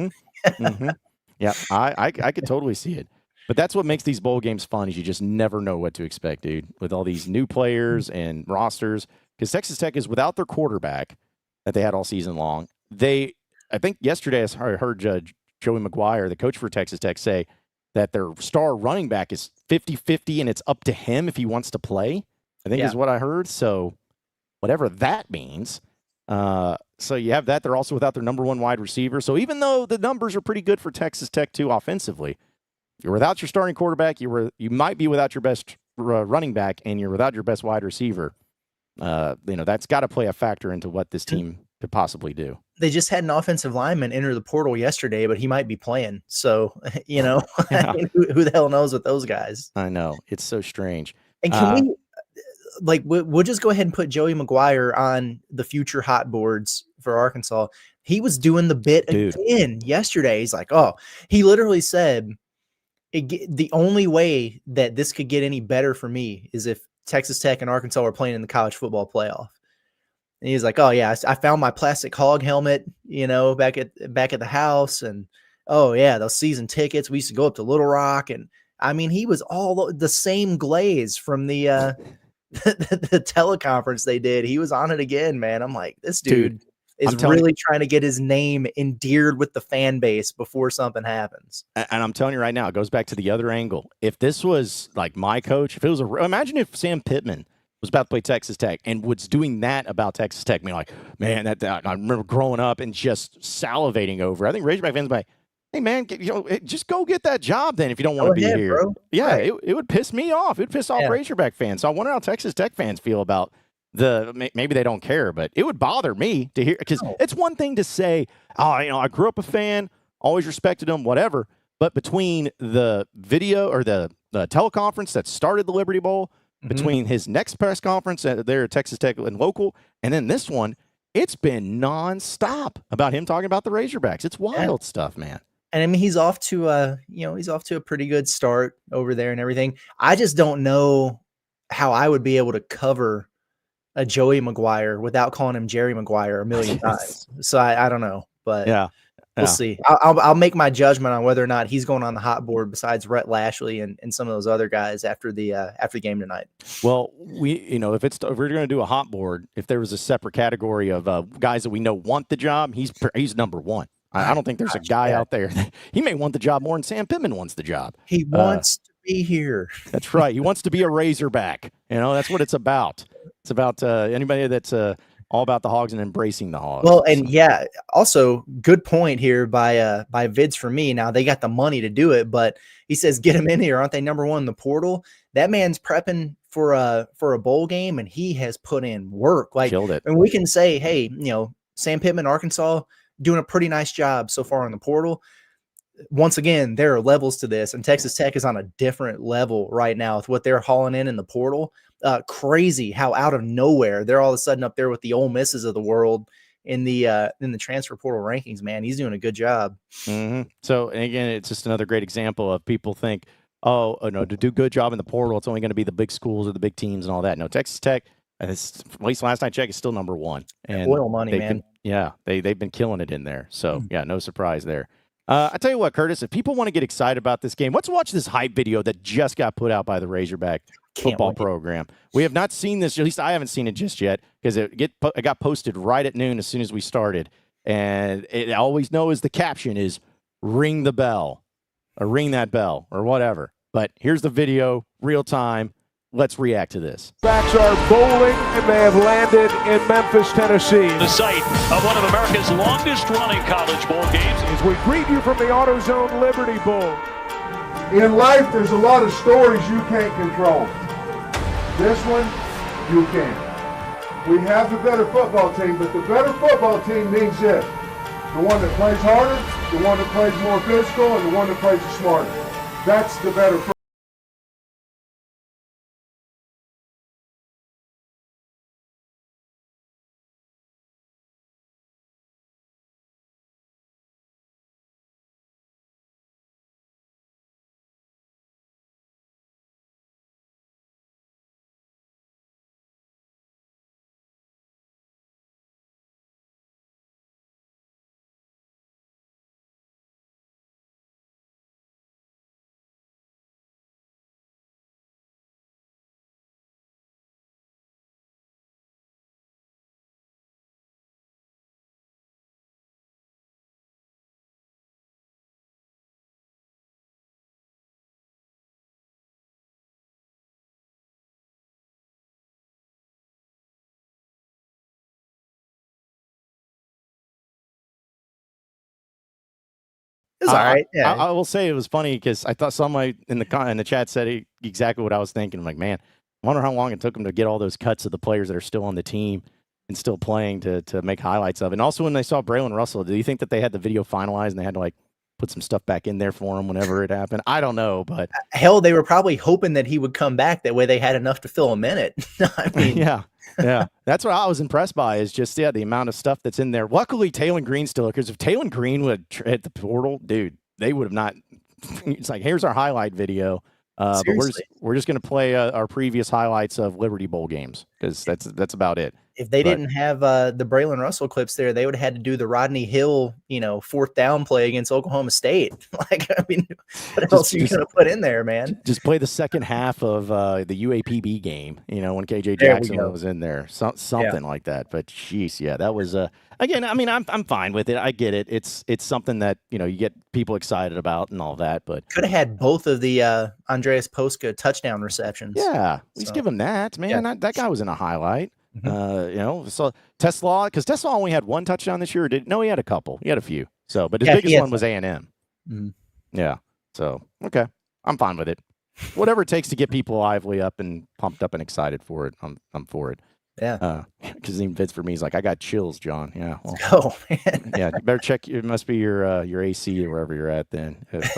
yeah, I could totally see it. But that's what makes these bowl games fun is you just never know what to expect, dude, with all these new players and rosters. Because Texas Tech is without their quarterback that they had all season long. I think yesterday I heard Joey McGuire, the coach for Texas Tech, say that their star running back is 50-50 and it's up to him if he wants to play, I think is what I heard. So whatever that means. So you have that. They're also without their number 1 wide receiver. So even though the numbers are pretty good for Texas Tech too offensively, you're without your starting quarterback. You might be without your best running back, and you're without your best wide receiver. That's got to play a factor into what this team could possibly do. They just had an offensive lineman enter the portal yesterday, but he might be playing. So, Yeah. who the hell knows with those guys? I know. It's so strange. And can we'll just go ahead and put Joey McGuire on the future hot boards for Arkansas. He was doing the bit again yesterday. He's like, he literally said, the only way that this could get any better for me is if Texas Tech and Arkansas were playing in the college football playoff. And he's like, I found my plastic hog helmet, back at the house. And, those season tickets. We used to go up to Little Rock. And I mean, he was all the same glaze from the teleconference they did. He was on it again, man. I'm like, this dude is really trying to get his name endeared with the fan base before something happens. And I'm telling you right now, it goes back to the other angle. If this was like my coach, if it was imagine if Sam Pitman was about to play Texas Tech and was doing that about Texas Tech, being like, man, that I remember growing up and just salivating over. I think Razorback fans like, hey man, just go get that job then if you don't want to be here. Bro. Yeah, right. It would piss me off. It would piss off Razorback fans. So I wonder how Texas Tech fans feel about maybe they don't care, but it would bother me to hear, because it's one thing to say, I grew up a fan, always respected him, whatever. But between the video or the teleconference that started the Liberty Bowl, between his next press conference there at Texas Tech and local, and then this one, it's been nonstop about him talking about the Razorbacks. It's wild stuff, man. And I mean, he's off to a pretty good start over there and everything. I just don't know how I would be able to cover a Joey McGuire without calling him Jerry Maguire a million times. So I don't know, but we'll see. I'll make my judgment on whether or not he's going on the hot board besides Rhett Lashley and some of those other guys after the game tonight. Well, if we're going to do a hot board, if there was a separate category of guys that we know want the job, he's number 1. I don't think there's a guy out there. He may want the job more than Sam Pitman wants the job. He wants to be here. That's right. He wants to be a Razorback. That's what it's about. It's about anybody that's all about the Hogs and embracing the Hogs. Well, and also good point here by Vids for me. Now they got the money to do it, but he says get him in here. Aren't they number 1 in the portal? That man's prepping for a bowl game, and he has put in work. Like, killed it. And we can say, hey, Sam Pitman, Arkansas, doing a pretty nice job so far in the portal. Once again, there are levels to this, and Texas Tech is on a different level right now with what they're hauling in the portal. Crazy how out of nowhere they're all of a sudden up there with the Ole Misses of the world in the transfer portal rankings. Man, he's doing a good job. Mm-hmm. So, and again, it's just another great example of people think, no, to do a good job in the portal, it's only going to be the big schools or the big teams and all that. No, Texas Tech, at least last I checked, is still number 1. And oil money, man. They've been killing it in there. So, no surprise there. I tell you what, Curtis, if people want to get excited about this game, let's watch this hype video that just got put out by the Razorback football program. We have not seen this, at least I haven't seen it just yet, because it got posted right at noon as soon as we started. And I always know the caption is ring the bell or ring that bell or whatever. But here's the video, real time. let's react to this. Backs are bowling, and they have landed in Memphis, Tennessee. The site of one of America's longest-running college bowl games. As we greet you from the AutoZone Liberty Bowl. In life, there's a lot of stories you can't control. This one, you can. We have the better football team, but the better football team means this. The one that plays harder, the one that plays more physical, and the one that plays smarter. That's the better football. It was all right. Yeah. I will say it was funny because I thought somebody in the chat said exactly what I was thinking. I'm like, man, I wonder how long it took them to get all those cuts of the players that are still on the team and still playing to make highlights of. And also when they saw Braylon Russell, do you think that they had the video finalized and they had to like put some stuff back in there for him whenever it happened? I don't know, but hell, they were probably hoping that he would come back. That way they had enough to fill a minute. I mean, yeah. That's what I was impressed by is just, the amount of stuff that's in there. Luckily, Taylon Green's still, because if Taylon Green would hit the portal, dude, they would have not. It's like, here's our highlight video. But we're just going to play our previous highlights of Liberty Bowl games because that's about it. If they didn't have the Braylon Russell clips there, they would have had to do the Rodney Hill, 4th down play against Oklahoma State. Like, I mean, what else are you going to put in there, man? Just play the second half of the UAPB game, when KJ Jackson was in there, something like that. But jeez, that was again. I mean, I'm fine with it. I get it. It's something that you get people excited about and all that. But could have had both of the Andreas Posca touchdown receptions. Yeah, at least give him that, man. Yeah. That guy was in a highlight. So Tesla, because Tesla only had one touchdown this year. No, he had a couple. He had a few. So, but his biggest one was A&M. Yeah. So, okay. I'm fine with it. Whatever it takes to get people lively up and pumped up and excited for it. I'm for it. Yeah. Because even Vince for me is like, I got chills, John. Yeah. Well, oh man. Yeah. You better check. It must be your AC or wherever you're at then. If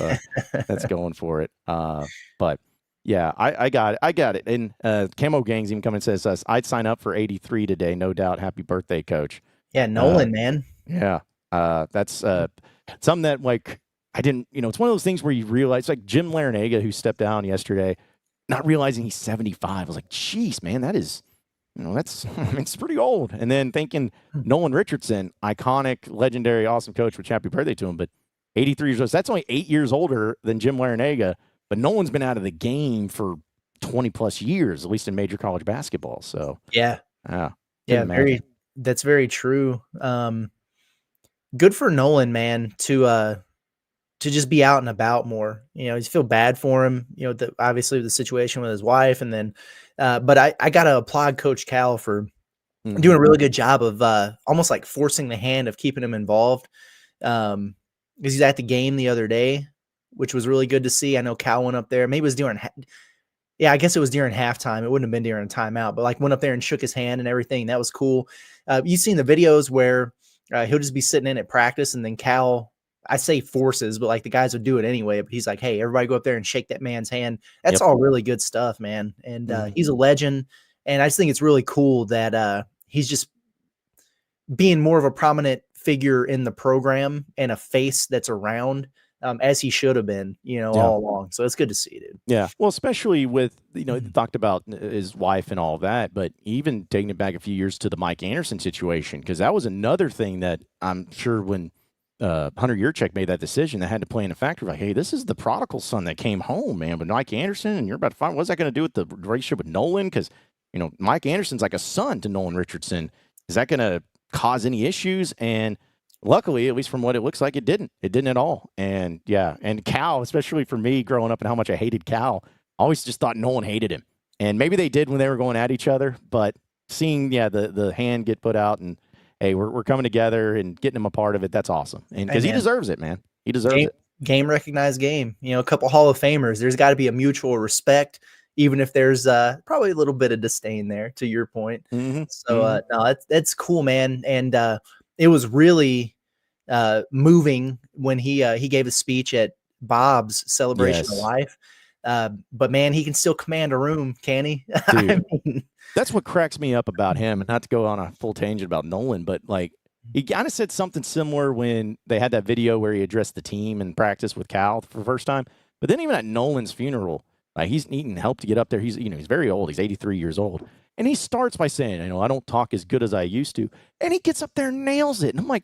that's going for it. But. Yeah, I got it. I got it. And Camo Gangs even coming and says, I'd sign up for 83 today. No doubt. Happy birthday, Coach. Yeah, Nolan, man. Yeah. That's something that, like, I didn't, it's one of those things where you realize, like Jim Larinaga, who stepped down yesterday, not realizing he's 75. I was like, geez, man, that is, it's pretty old. And then thinking Nolan Richardson, iconic, legendary, awesome coach, which happy birthday to him, but 83 years old. That's only 8 years older than Jim Larinaga. But no one's been out of the game for 20 plus years, at least in major college basketball. So that's very true. Good for Nolan, man, to just be out and about more. You feel bad for him. Obviously the situation with his wife, and then, but I gotta applaud Coach Cal for doing a really good job of almost like forcing the hand of keeping him involved. Because he's at the game the other day, which was really good to see. I know Cal went up there. Maybe it was during, I guess it was during halftime. It wouldn't have been during a timeout, but like went up there and shook his hand and everything. That was cool. You've seen the videos where he'll just be sitting in at practice, and then Cal, I say forces, but like the guys would do it anyway. But he's like, hey, everybody go up there and shake that man's hand. That's all really good stuff, man. And he's a legend. And I just think it's really cool that he's just being more of a prominent figure in the program and a face that's around. As he should have been, all along. So it's good to see, dude. Yeah. Well, especially with, talked about his wife and all that, but even taking it back a few years to the Mike Anderson situation, because that was another thing that I'm sure when Hunter Yurchek made that decision, that had to play in a factor like, hey, this is the prodigal son that came home, man, with Mike Anderson, and you're about to find, what's that going to do with the relationship with Nolan? Because, Mike Anderson's like a son to Nolan Richardson. Is that going to cause any issues? And luckily, at least from what it looks like, it didn't. It didn't at all. And and Cal, especially for me growing up and how much I hated Cal, I always just thought Nolan hated him. And maybe they did when they were going at each other, but seeing the hand get put out and hey, we're coming together and getting him a part of it. That's awesome, and because he deserves it, man. He deserves it. Game recognized game. A couple Hall of Famers. There's got to be a mutual respect, even if there's probably a little bit of disdain there. To your point, so no, that's cool, man. And it was really moving when he gave a speech at Bob's celebration of life. But man, he can still command a room, can he? Dude, that's what cracks me up about him. And not to go on a full tangent about Nolan, but like he kind of said something similar when they had that video where he addressed the team in practice with Cal for the first time. But then even at Nolan's funeral, like he's needing help to get up there. He's he's very old. He's 83 years old. And he starts by saying, I don't talk as good as I used to. And he gets up there and nails it. And I'm like,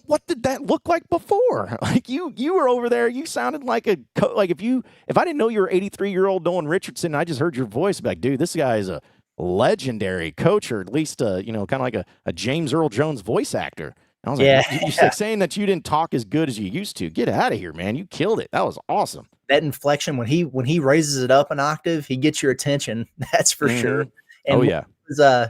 what did that look like before? Like you were over there. You sounded like if I didn't know you were 83-year-old Nolan Richardson, I just heard your voice, like, dude, this guy is a legendary coach, or at least kind of like a James Earl Jones voice actor. And I was like, you're like saying that you didn't talk as good as you used to. Get out of here, man. You killed it. That was awesome. That inflection when he raises it up an octave, he gets your attention. That's for sure. And it was,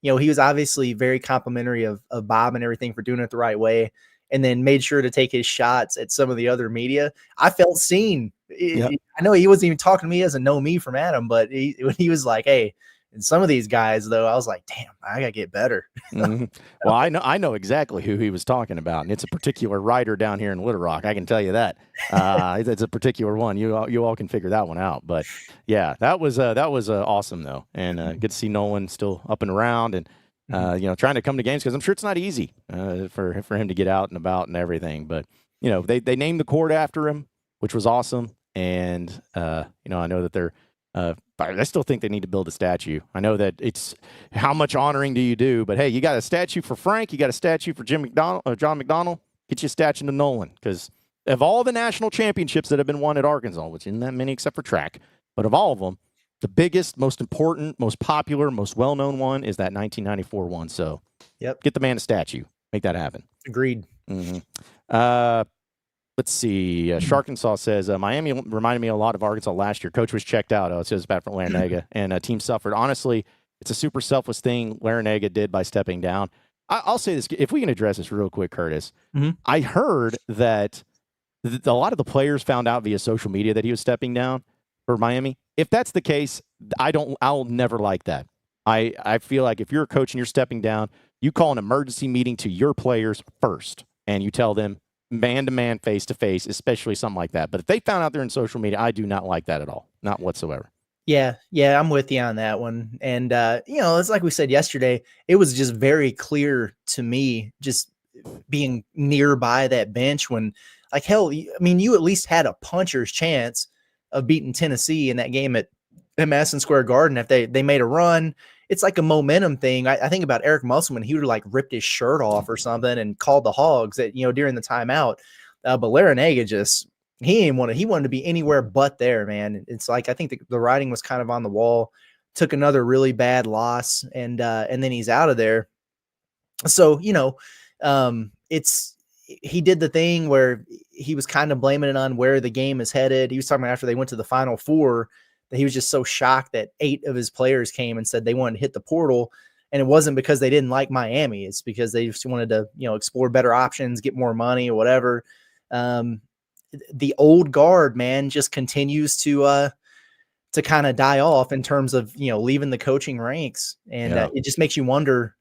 he was obviously very complimentary of Bob and everything for doing it the right way, and then made sure to take his shots at some of the other media. I felt seen. I know he wasn't even talking to me, he doesn't know me from Adam, but when he was like, hey, and some of these guys, though, I was like, damn, I got to get better. Well, I know exactly who he was talking about, and it's a particular writer down here in Little Rock. I can tell you that. It's a particular one. You all can figure that one out. But, yeah, that was awesome, though. And good to see Nolan still up and around and, trying to come to games, because I'm sure it's not easy for him to get out and about and everything. But, they named the court after him, which was awesome. And, I know that they're I still think they need to build a statue. I know that it's how much honoring do you do, but hey, you got a statue for Frank, you got a statue for John McDonald, get you a statue to Nolan, because of all the national championships that have been won at Arkansas, which isn't that many except for track, but of all of them, the biggest, most important, most popular, most well-known one is that 1994 one. So get the man a statue. Make that happen. Agreed. Let's see. Sharkensaw says, Miami reminded me a lot of Arkansas last year. Coach was checked out. It says bad for Larinaga, and team suffered. Honestly, it's a super selfless thing Larinaga did by stepping down. I'll say this, if we can address this real quick, Curtis. I heard that a lot of the players found out via social media that he was stepping down for Miami. If that's the case, I'll never like that. I feel like if you're a coach and you're stepping down, you call an emergency meeting to your players first, and you tell them, man-to-man, face-to-face, especially something like that. But if they found out there in social media, I do not like that at all. Not whatsoever. Yeah, I'm with you on that one. And, it's like we said yesterday, it was just very clear to me, just being nearby that bench when, like, hell, you at least had a puncher's chance of beating Tennessee in that game at Madison Square Garden. If they made a run, it's like a momentum thing. I think about Eric Musselman. He would have like ripped his shirt off or something and called the Hogs during the timeout. But Larinaga he wanted to be anywhere but there, man. It's like, I think the writing was kind of on the wall, took another really bad loss, and then he's out of there. So, he did the thing where he was kind of blaming it on where the game is headed. He was talking about after they went to the Final Four, that he was just so shocked that 8 of his players came and said they wanted to hit the portal. And it wasn't because they didn't like Miami. It's because they just wanted to, explore better options, get more money or whatever. The old guard, man, just continues to kind of die off in terms of, leaving the coaching ranks. And it just makes you wonder,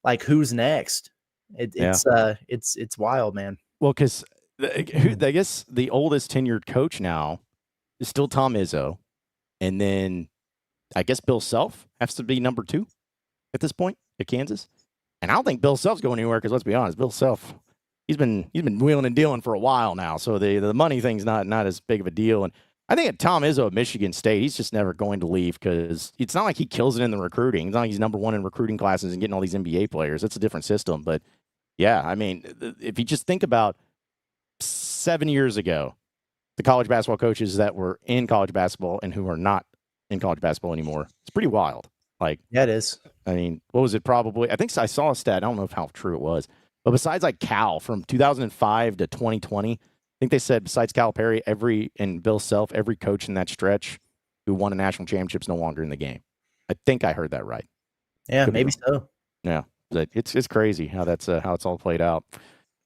like, who's next? It's wild, man. Well, because I guess the oldest tenured coach now is still Tom Izzo. And then I guess Bill Self has to be number 2 at this point at Kansas. And I don't think Bill Self's going anywhere, because let's be honest, Bill Self, he's been wheeling and dealing for a while now. So the money thing's not as big of a deal. And I think at Tom Izzo at Michigan State, he's just never going to leave, because it's not like he kills it in the recruiting. It's not like he's number 1 in recruiting classes and getting all these NBA players. It's a different system. But yeah, if you just think about 7 years ago, the college basketball coaches that were in college basketball and who are not in college basketball anymore, it's pretty wild. Like, yeah, it is. What was it? Probably, I think I saw a stat. I don't know how true it was, but besides like Cal from 2005 to 2020, I think they said besides Calipari, and Bill Self, every coach in that stretch who won a national championship is no longer in the game. I think I heard that right. Yeah, maybe so. Yeah, it's crazy how that's how it's all played out.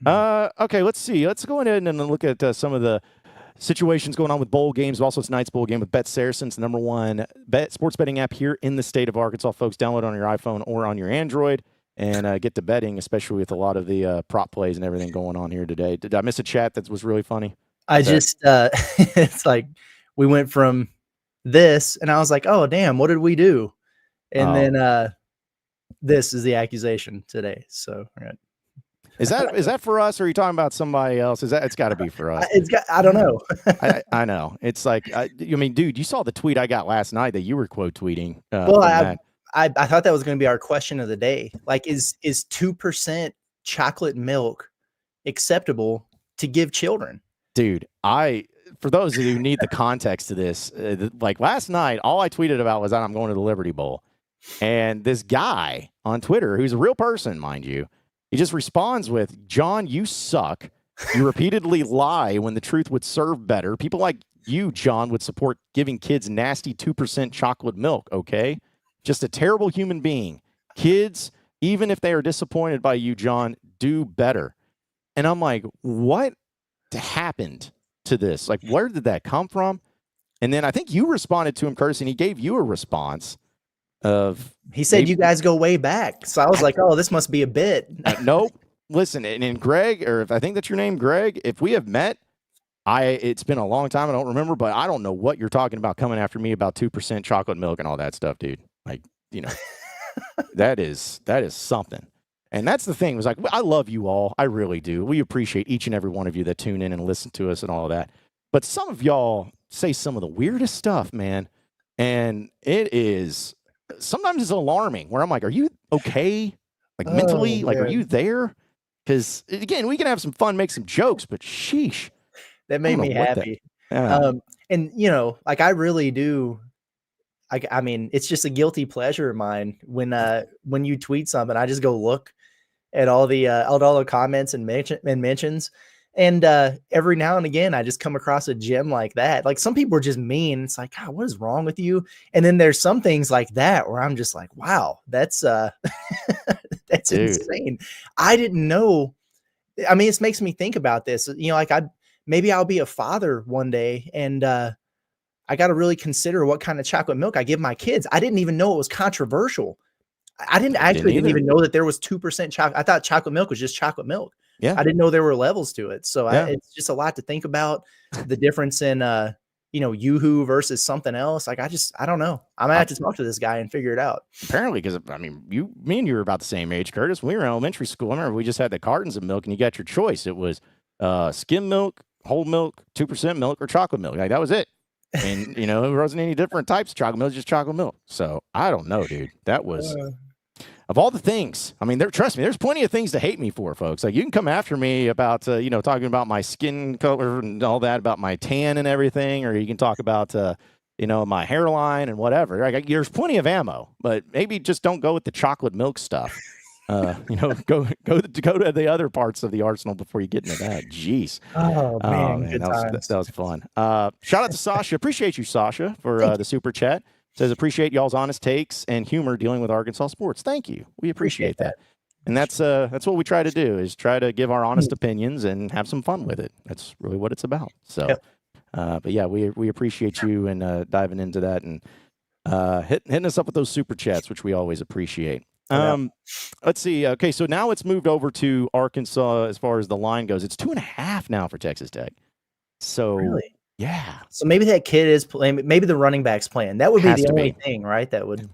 Okay, let's see. Let's go ahead and look at some of the situations going on with bowl games. Also, tonight's bowl game with Bet Saracen's the #1 sports betting app here in the state of Arkansas. Folks, download it on your iPhone or on your Android and get to betting, especially with a lot of the prop plays and everything going on here today. Did I miss a chat that was really funny? It's like we went from this, and I was like, oh, damn, what did we do? And then this is the accusation today. So, right. Is that for us, or are you talking about somebody else? It's got to be for us. I don't know. I know. It's like, I mean, dude, you saw the tweet I got last night that you were quote tweeting. Well, I thought that was going to be our question of the day. Like, is 2% chocolate milk acceptable to give children? Dude, for those who need the context to this, like last night, all I tweeted about was that I'm going to the Liberty Bowl, and this guy on Twitter, who's a real person, mind you. He just responds with, John, you suck. You repeatedly lie when the truth would serve better. People like you, John, would support giving kids nasty 2% chocolate milk, okay? Just a terrible human being. Kids, even if they are disappointed by you, John, do better. And I'm like, what happened to this? Like, where did that come from? And then I think you responded to him, Curtis, and he gave you a response. He said you guys go way back. So I was like, oh, this must be a bit. Nope. Listen, and Greg, or if I think that's your name, Greg, if we have met, it's been a long time. I don't remember, but I don't know what you're talking about coming after me about 2% chocolate milk and all that stuff, dude. Like, that is something. And that's the thing. It was like, I love you all. I really do. We appreciate each and every one of you that tune in and listen to us and all of that. But some of y'all say some of the weirdest stuff, man. And it is... sometimes it's alarming where I'm like, are you okay? Like mentally, like, are you there? Because again, we can have some fun, make some jokes, but sheesh. That made me happy. And like I really do. I mean, it's just a guilty pleasure of mine when you tweet something, I just go look at all the comments and mentions. And every now and again, I just come across a gem like that. Like some people are just mean. It's like, God, what is wrong with you? And then there's some things like that where I'm just like, wow, that's that's insane. I didn't know. I mean, it makes me think about this. Like maybe I'll be a father one day, and I got to really consider what kind of chocolate milk I give my kids. I didn't even know it was controversial. I didn't even know that there was 2% chocolate. I thought chocolate milk was just chocolate milk. Yeah. I didn't know there were levels to it. So it's just a lot to think about, the difference in, Yoo-hoo versus something else. Like, I don't know. I'm going to have to talk to this guy and figure it out. Apparently, because, I mean, me and you were about the same age, Curtis. When we were in elementary school, I remember we just had the cartons of milk and you got your choice. It was skim milk, whole milk, 2% milk, or chocolate milk. Like, that was it. And, there wasn't any different types of chocolate milk, just chocolate milk. So I don't know, dude. That was... of all the things, I mean, trust me, there's plenty of things to hate me for, folks. Like, you can come after me about, talking about my skin color and all that, about my tan and everything, or you can talk about, my hairline and whatever. Like, there's plenty of ammo, but maybe just don't go with the chocolate milk stuff. Go to the other parts of the arsenal before you get into that. Jeez. Oh man, that was fun. Shout out to Sasha. Appreciate you, Sasha, for the super chat. Says, appreciate y'all's honest takes and humor dealing with Arkansas sports. Thank you. We appreciate that. And that's what we try to do, is try to give our honest opinions and have some fun with it. That's really what it's about. So, but yeah, we appreciate you and diving into that and hitting us up with those super chats, which we always appreciate. Let's see. Okay, so now it's moved over to Arkansas as far as the line goes. It's 2.5 now for Texas Tech. So really? Yeah. So maybe that kid is playing. Maybe the running back's playing. That would be the only thing, right? That would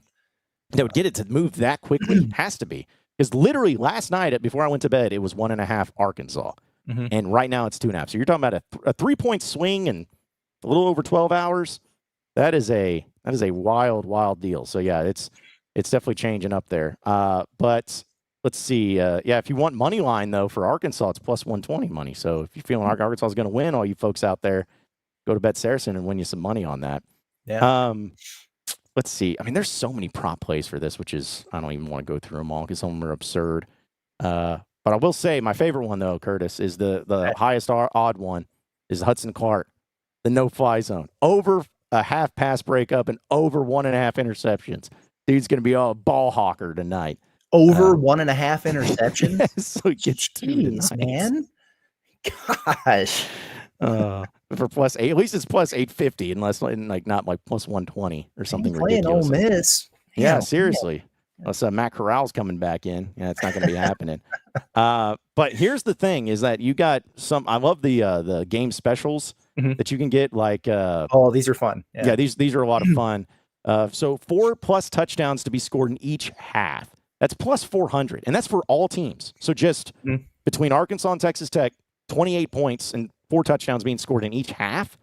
get it to move that quickly. Has to be, because literally last night before I went to bed, it was 1.5 Arkansas, and right now it's 2.5. So you're talking about a 3-point swing in a little over 12 hours. That is a wild deal. So yeah, it's definitely changing up there. But let's see. If you want money line though for Arkansas, it's plus 120 money. So if you're feeling like Arkansas is going to win, all you folks out there, go to Bet Saracen and win you some money on that. Yeah. Let's see. I mean, there's so many prop plays for this, which is, I don't even want to go through them all because some of them are absurd. But I will say my favorite one though, Curtis, is the highest odd one is Hudson Clark, the no-fly zone over a half pass breakup and over 1.5 interceptions. Dude's going to be a ball hawker tonight. Over 1.5 interceptions? So he gets 2 Jeez, tonight. man. Gosh. For plus 8, at least it's plus 850, unless like not like plus 120 or something playing ridiculous. Ole Miss. Yeah, Damn. seriously. Unless Matt Corral's coming back in. Yeah, it's not going to be happening. But here's the thing: is that you got some. I love the game specials that you can get. Like, oh, these are fun. Yeah, these are a lot of fun. So 4+ touchdowns to be scored in each half. That's plus 400, and that's for all teams. So just between Arkansas and Texas Tech, 28 points and 4 touchdowns being scored in each half.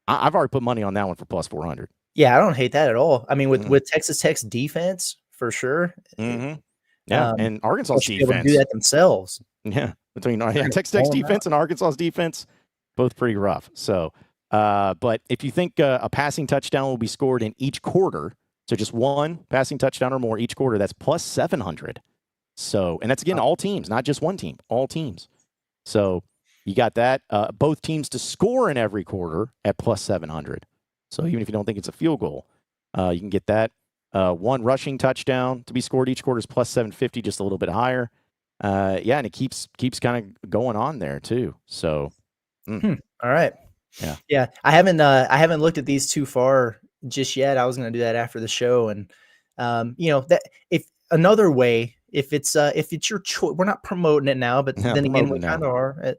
I've already put money on that one for plus 400. Yeah, I don't hate that at all. I mean, with Texas Tech's defense, for sure. Yeah, and Arkansas's defense. Able to do that themselves. Yeah, between Texas Tech's defense and Arkansas's defense, both pretty rough. So, but if you think a passing touchdown will be scored in each quarter, so just one passing touchdown or more each quarter, that's plus 700. So, and that's again all teams, not just one team, all teams. So you got that. Both teams to score in every quarter at plus 700. So even if you don't think it's a field goal, you can get that. One rushing touchdown to be scored each quarter is plus 750, just a little bit higher. Yeah, and it keeps kind of going on there too. So, all right. Yeah. I haven't looked at these too far just yet. I was going to do that after the show, and that if another way. If it's your choice, we're not promoting it now, but then again, we kind of are.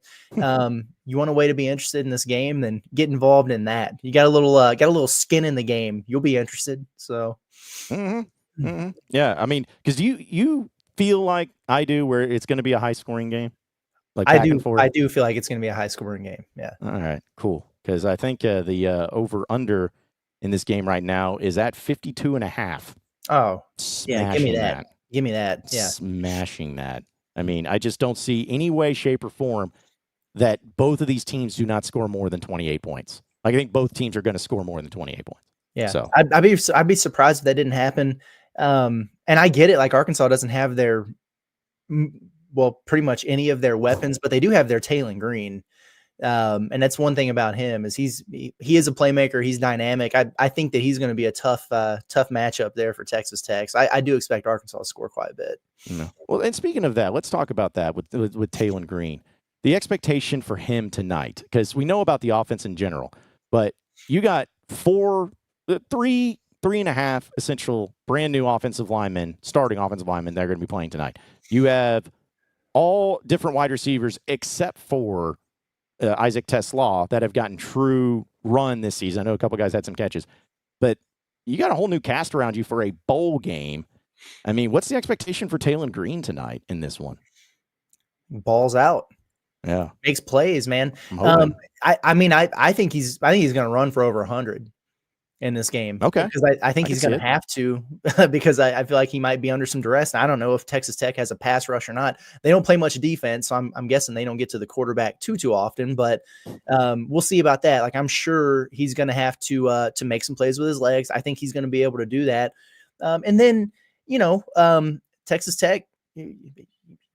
You want a way to be interested in this game, then get involved in that. You got a little skin in the game. You'll be interested. So, yeah, I mean, because you feel like I do, where it's going to be a high scoring game. Like I do feel like it's going to be a high scoring game. Yeah. All right, cool. Because I think the over under in this game right now is at 52.5. Oh, yeah, give me that. Give me that. Yeah. Smashing that. I mean, I just don't see any way, shape, or form that both of these teams do not score more than 28 points. Like, I think both teams are going to score more than 28 points. Yeah. So I'd be surprised if that didn't happen. And I get it. Like, Arkansas doesn't have pretty much any of their weapons, but they do have their Taylon Green. And that's one thing about him is he is a playmaker. He's dynamic. I think that he's going to be a tough matchup there for Texas Tech. So I do expect Arkansas to score quite a bit. Well, and speaking of that, let's talk about that with Taylon Green. The expectation for him tonight, because we know about the offense in general, but you got 3.5 essential brand new offensive linemen, starting offensive linemen that are going to be playing tonight. You have all different wide receivers except for Isaac Teslaw that have gotten true run this season. I know a couple guys had some catches, but you got a whole new cast around you for a bowl game. I mean, what's the expectation for Taylon Green tonight in this one? Balls out. Yeah. Makes plays, man. I think he's going to run for over 100 in this game. Okay. Because I think he's going to have to, because I feel like he might be under some duress. And I don't know if Texas Tech has a pass rush or not. They don't play much defense, so I'm guessing they don't get to the quarterback too often, but we'll see about that. Like, I'm sure he's going to have to make some plays with his legs. I think he's going to be able to do that. And then, Texas Tech,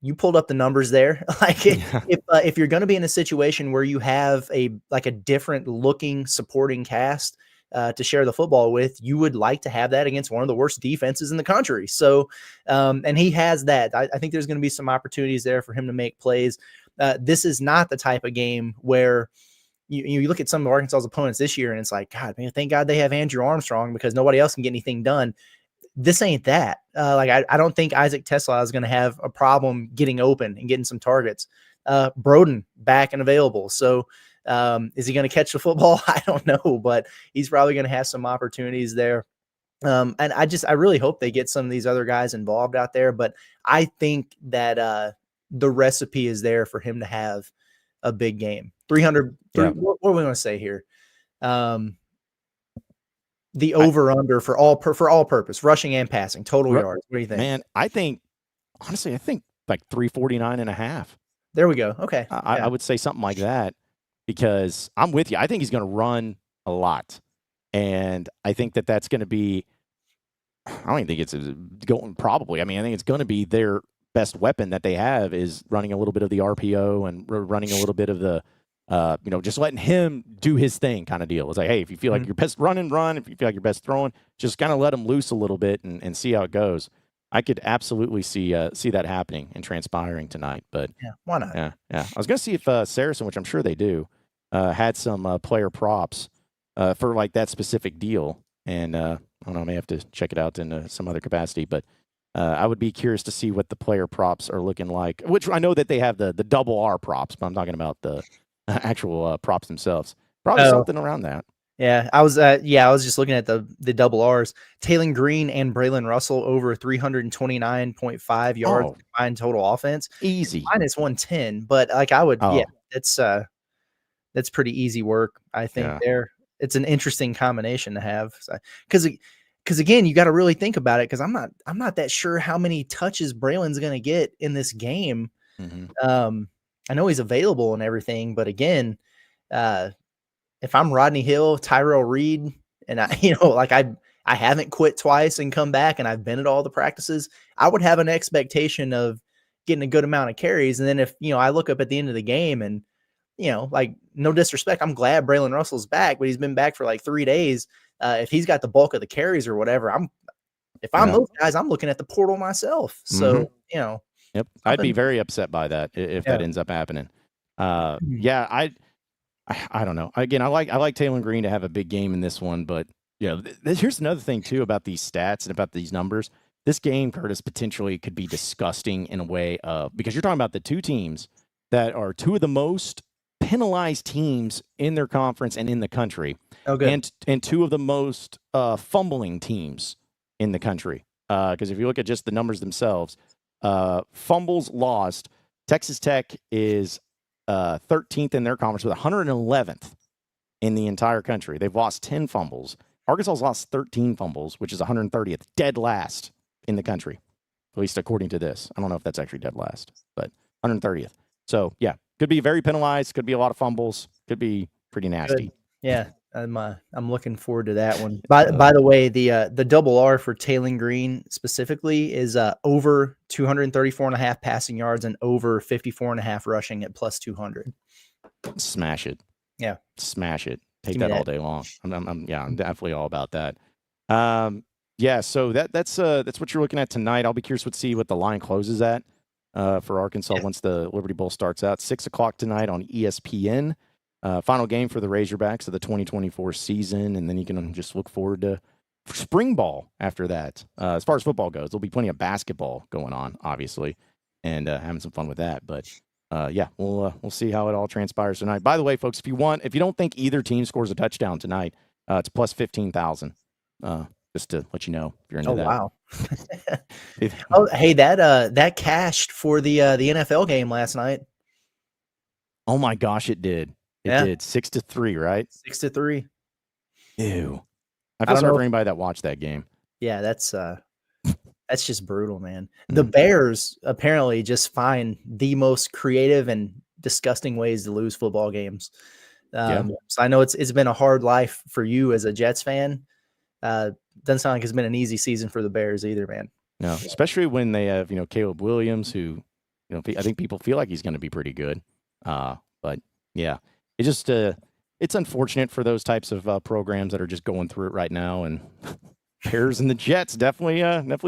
you pulled up the numbers there. Like, if you're going to be in a situation where you have a different looking supporting cast to share the football with, you would like to have that against one of the worst defenses in the country. So, and he has that. I think there's going to be some opportunities there for him to make plays. This is not the type of game where you look at some of Arkansas's opponents this year and it's like, God, man, thank God they have Andrew Armstrong because nobody else can get anything done. This ain't that. I don't think Isaac Teslaw is going to have a problem getting open and getting some targets. Broden back and available. So, is he going to catch the football? I don't know, but he's probably going to have some opportunities there. And I really hope they get some of these other guys involved out there, but I think that, the recipe is there for him to have a big game. 300. What do we want to say here? The over under for all purpose, rushing and passing, total yards. What do you think? Man, I think like 349.5. There we go. Okay. I would say something like that. Because I'm with you. I think he's going to run a lot. And I think that that's going to be – I don't even think it's going – probably. I mean, I think it's going to be their best weapon that they have is running a little bit of the RPO and running a little bit of the just letting him do his thing kind of deal. It's like, hey, if you feel like you're best run. If you feel like you're best throwing, just kind of let him loose a little bit and see how it goes. I could absolutely see that happening and transpiring tonight. But Yeah, why not? Yeah. I was going to see if Saracen, which I'm sure they do, had some player props for like that specific deal. And I don't know, I may have to check it out in some other capacity. But I would be curious to see what the player props are looking like, which I know that they have the double R props, but I'm talking about the actual props themselves. Probably something around that. Yeah, I was just looking at the double R's. Taylor Green and Braylon Russell over 329.5 yards combined total offense. Easy. Minus 110, but like I would that's pretty easy work, I think there. It's an interesting combination to have. Because again, you got to really think about it, because I'm not that sure how many touches Braylon's going to get in this game. Mm-hmm. I know he's available and everything, but again, if I'm Rodney Hill, Tyrell Reed, and I haven't quit twice and come back, and I've been at all the practices, I would have an expectation of getting a good amount of carries. And then if, I look up at the end of the game and, like, no disrespect, I'm glad Braylon Russell's back, but he's been back for like 3 days. If he's got the bulk of the carries or whatever, if I'm those guys, I'm looking at the portal myself. So, Yep. I'd be very upset by that if that ends up happening. I don't know. Again, I like Taylor Green to have a big game in this one, but here's another thing too about these stats and about these numbers. This game, Curtis, potentially could be disgusting in a way because you're talking about the two teams that are two of the most penalized teams in their conference and in the country, and two of the most fumbling teams in the country. Because if you look at just the numbers themselves, fumbles lost, Texas Tech is 13th in their conference with 111th in the entire country. They've lost 10 fumbles. Arkansas's lost 13 fumbles, which is 130th, dead last in the country, at least according to this. I don't know if that's actually dead last, but 130th. So, yeah, could be very penalized, could be a lot of fumbles, could be pretty nasty. Good. Yeah, I'm looking forward to that one. By the way, the double R for Taylor Green specifically is over 234.5 passing yards and over 54.5 rushing at plus 200. Smash it. Yeah, smash it. Take that all day long. I'm definitely all about that. So that's what you're looking at tonight. I'll be curious to see what the line closes at for Arkansas once the Liberty Bowl starts out. 6:00 tonight on ESPN. Final game for the Razorbacks of the 2024 season, and then you can just look forward to spring ball after that. As far as football goes, there'll be plenty of basketball going on, obviously, and having some fun with that. But we'll see how it all transpires tonight. By the way, folks, if you don't think either team scores a touchdown tonight, it's plus 15,000. Just to let you know if you're into that. Wow. Hey, that cashed for the NFL game last night. Oh my gosh, it did. It did 6-3, right? 6-3. Ew. I feel sorry for anybody that watched that game. Yeah, that's just brutal, man. The Bears apparently just find the most creative and disgusting ways to lose football games. So I know it's been a hard life for you as a Jets fan. Doesn't sound like it's been an easy season for the Bears either, man. No, especially when they have Caleb Williams, who I think people feel like he's going to be pretty good. But yeah. It just it's unfortunate for those types of programs that are just going through it right now, and Bears and the Jets definitely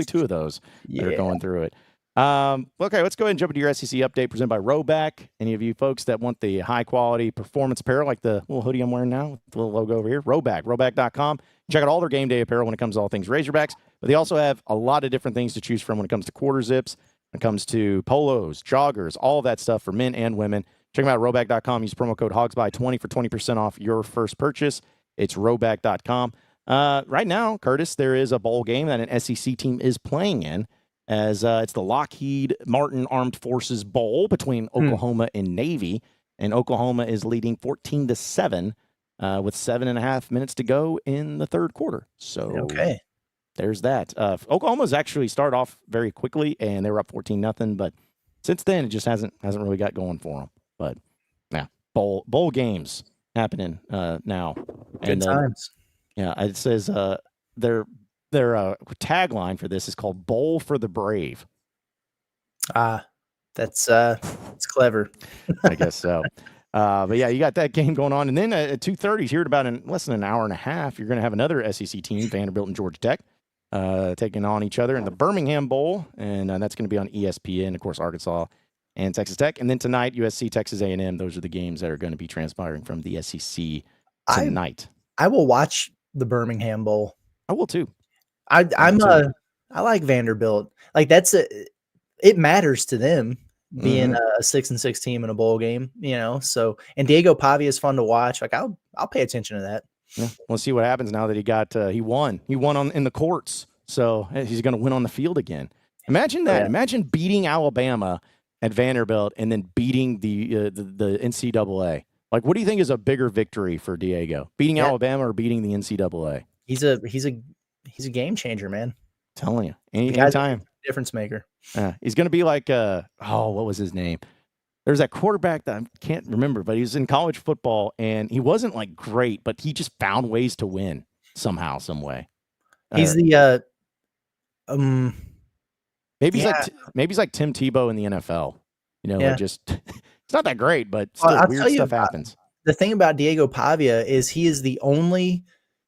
two of those that are going through it. Okay, let's go ahead and jump into your SEC update presented by Razorback. Any of you folks that want the high quality performance apparel, like the little hoodie I'm wearing now with the little logo over here, Razorback.com. Check out all their game day apparel when it comes to all things Razorbacks, but they also have a lot of different things to choose from when it comes to quarter zips, when it comes to polos, joggers, all of that stuff for men and women. Check them out at Razorback.com. Use promo code HOGSBY20 for 20% off your first purchase. It's Razorback.com. Right now, Curtis, there is a bowl game that an SEC team is playing in, as it's the Lockheed Martin Armed Forces Bowl between Oklahoma and Navy, and Oklahoma is leading 14-7 with 7.5 minutes to go in the third quarter. So there's that. Oklahoma's actually started off very quickly, and they were up 14-0, but since then it just hasn't really got going for them. But yeah, bowl games happening now. Good times. It says their tagline for this is called "Bowl for the Brave." That's clever. I guess so. But yeah, you got that game going on. And then at 2:30, here in about less than an hour and a half, you're going to have another SEC team, Vanderbilt and Georgia Tech, taking on each other in the Birmingham Bowl. And that's going to be on ESPN, of course, Arkansas and Texas Tech. And then tonight, USC, Texas A&M. Those are the games that are going to be transpiring from the SEC tonight. I will watch the Birmingham Bowl. I will too. I like Vanderbilt. Like it matters to them being a 6-6 team in a bowl game, So, and Diego Pavia is fun to watch. Like I'll pay attention to that. Yeah. We'll see what happens now that he won. He won in the courts, so he's going to win on the field again. Imagine that. Yeah. Imagine beating Alabama at Vanderbilt and then beating the NCAA. Like, what do you think is a bigger victory for Diego? Beating Alabama or beating the NCAA? He's a game changer, man. I'm telling you, anytime. Difference maker. He's going to be like, what was his name? There's that quarterback that I can't remember, but he was in college football, and he wasn't like great, but he just found ways to win somehow, some way. He's maybe he's like Tim Tebow in the NFL. Just it's not that great, but still weird stuff happens. The thing about Diego Pavia is he is the only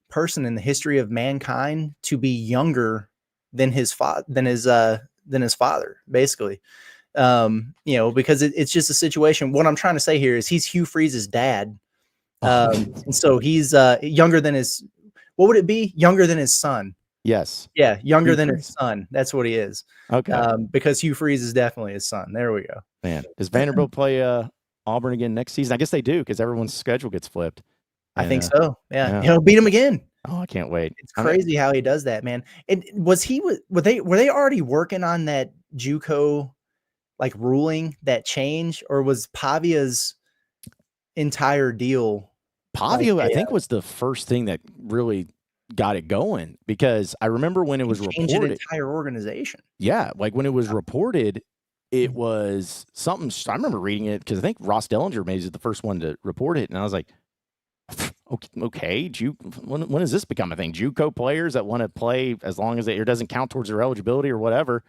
person in the history of mankind to be younger than his father, basically. Because it's just a situation. What I'm trying to say here is he's Hugh Freeze's dad. And so he's younger than what would it be? Younger than his son. Yes. Yeah. Younger than his son. That's what he is. Okay. Because Hugh Freeze is definitely his son. There we go. Man, does Vanderbilt play Auburn again next season? I guess they do because everyone's schedule gets flipped. I think so. Yeah. He'll beat him again. Oh, I can't wait. It's crazy how he does that, man. And were they already working on that JUCO ruling, that change, or was Pavia's entire deal? Pavia, I think, was the first thing that really got it going, because I remember when it was reported. An entire organization. Yeah, when it was reported, it was something. I remember reading it because I think Ross Dellinger maybe was the first one to report it, and I was like, okay, when does this become a thing? JUCO players that want to play as long as it doesn't count towards their eligibility or whatever.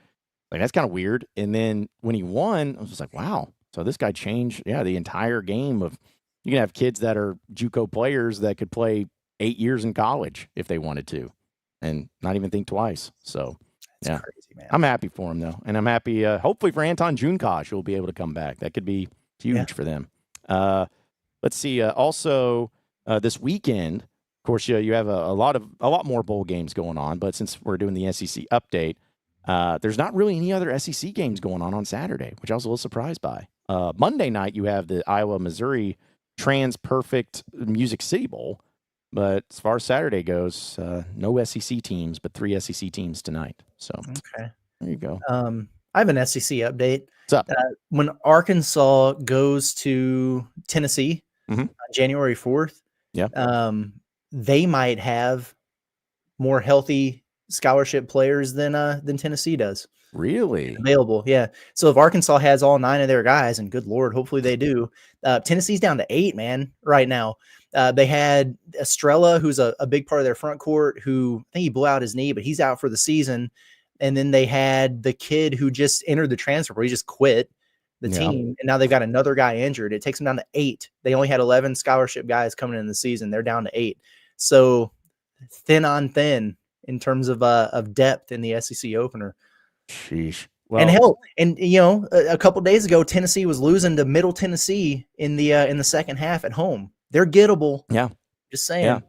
That's kind of weird. And then when he won, I was just like, wow. So this guy changed, the entire game of, you can have kids that are JUCO players that could play 8 years in college if they wanted to and not even think twice. So, that's crazy, man. I'm happy for him, though. And I'm happy, hopefully for Anton Junkosh, he'll be able to come back. That could be huge for them. Let's see. Also, this weekend, of course, you have a lot more bowl games going on. But since we're doing the SEC update, there's not really any other SEC games going on Saturday, which I was a little surprised by. Monday night, you have the Iowa-Missouri Trans-Perfect Music City Bowl. But as far as Saturday goes, no SEC teams, but 3 SEC teams tonight. So okay, there you go. I have an SEC update. What's up? When Arkansas goes to Tennessee on January 4th, they might have more healthy scholarship players than Tennessee does. Really? Available, yeah. So if Arkansas has all 9 of their guys, and good Lord, hopefully they do, Tennessee's down to 8, man, right now. They had Estrella, who's a big part of their front court, who I think he blew out his knee, but he's out for the season. And then they had the kid who just entered the transfer where he just quit the team, and now they've got another guy injured. It takes them down to 8. They only had 11 scholarship guys coming in the season. They're down to 8. So thin on thin in terms of depth in the SEC opener. Sheesh. Well, and a couple days ago, Tennessee was losing to Middle Tennessee in the second half at home. They're gettable. Yeah. Just saying.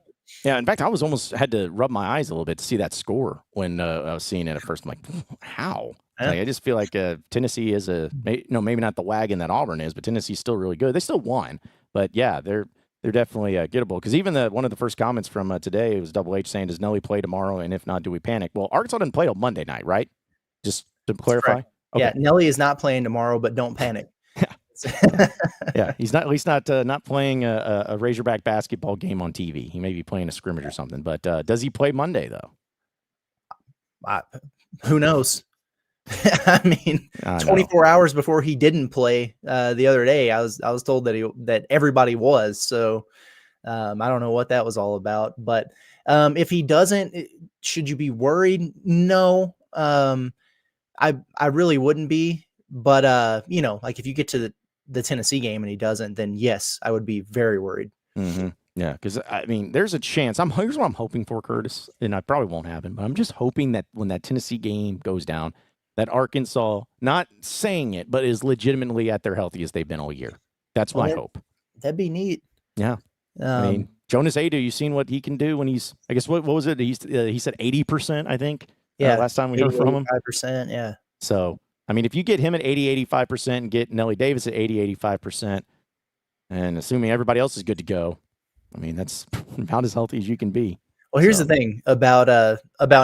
Yeah. In fact, I was almost had to rub my eyes a little bit to see that score when I was seeing it at first. I'm like, how? Yeah. I just feel like Tennessee is maybe not the wagon that Auburn is, but Tennessee's still really good. They still won, but yeah, they're definitely gettable. Because even one of the first comments from today was Double H saying, "Does Nelly play tomorrow? And if not, do we panic?" Well, Arkansas didn't play till Monday night, right? Just to clarify. Okay. Yeah, Nelly is not playing tomorrow, but don't panic. Yeah, he's not not playing a Razorback basketball game on TV. He may be playing a scrimmage or something. But does he play Monday though? Who knows? I mean, 24 hours before he didn't play the other day, I was told that everybody was. So I don't know what that was all about. But if he doesn't, should you be worried? No, I really wouldn't be. But if you get to the Tennessee game and he doesn't, then yes, I would be very worried. Mm-hmm. Yeah, because I mean, there's a chance. Here's what I'm hoping for, Curtis, and I probably won't happen, but I'm just hoping that when that Tennessee game goes down, that Arkansas, not saying it, but is legitimately at their healthiest they've been all year. That's my hope. That'd be neat. Yeah. I mean, Jonas Adu, you seen what he can do when he's, I guess, what was it? He said 80%, I think. Yeah. Last time we heard from him. 5%. Yeah. So, I mean, if you get him at 80-85% and get Nelly Davis at 80-85%, and assuming everybody else is good to go, I mean, that's about as healthy as you can be. Well, here's the thing about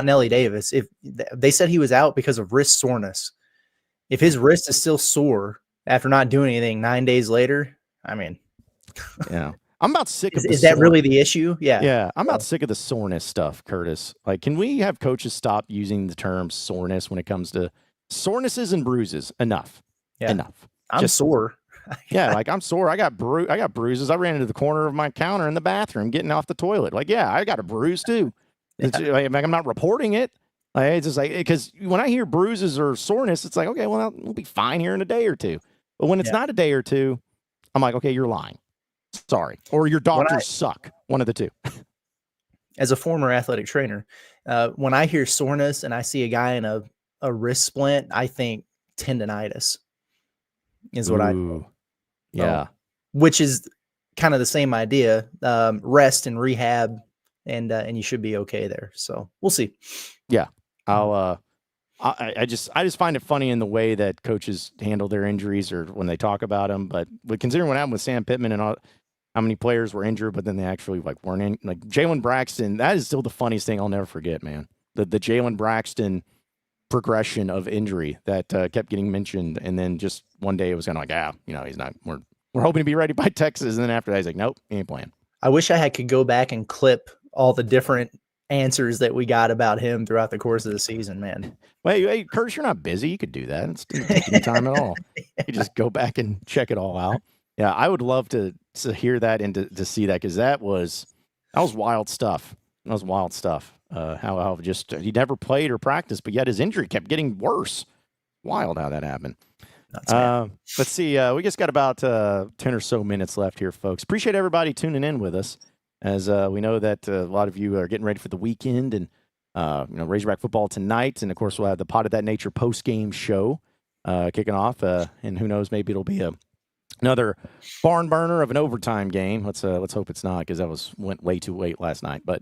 Nelly Davis. If they said he was out because of wrist soreness, if his wrist is still sore after not doing anything 9 days later, I mean, yeah, I'm about sick of. Is that really the issue? Yeah, yeah, I'm about sick of the soreness stuff, Curtis. Like, can we have coaches stop using the term soreness when it comes to sorenesses and bruises? Enough. Yeah. Enough. I'm sore. Yeah, like I'm sore. I got bruises. I ran into the corner of my counter in the bathroom getting off the toilet. Like, yeah, I got a bruise too. It's like I'm not reporting it. Like, it's just like, because when I hear bruises or soreness, it's like, okay, well, we'll be fine here in a day or two. But when it's not a day or two, I'm like, okay, you're lying. Sorry. Or your doctors suck. One of the two. As a former athletic trainer, when I hear soreness and I see a guy in a wrist splint, I think tendonitis is what I think. Yeah. Which is kind of the same idea. Rest and rehab, and you should be okay there. So we'll see. Yeah. I just find it funny in the way that coaches handle their injuries or when they talk about them. But considering what happened with Sam Pitman and how many players were injured, but then they actually weren't in, like Jalen Braxton, that is still the funniest thing I'll never forget, man. The Jalen Braxton progression of injury that kept getting mentioned, and then just one day it was kind of like, he's not. We're hoping to be ready by Texas, and then after that he's like, nope, he ain't playing. I wish I could go back and clip all the different answers that we got about him throughout the course of the season, man. Hey, Curtis, you're not busy. You could do that. It's not taking time at all. You just go back and check it all out. Yeah, I would love to hear that and to see that, because that was wild stuff. That was wild stuff. How just he never played or practiced, but yet his injury kept getting worse. Wild how that happened. Let's see. We just got about 10 or so minutes left here, folks. Appreciate everybody tuning in with us, as we know that a lot of you are getting ready for the weekend and Razorback football tonight, and of course we'll have the Pot of That Nature post-game show kicking off, and who knows, maybe it'll be another barn burner of an overtime game. Let's hope it's not, because that went way too late last time. But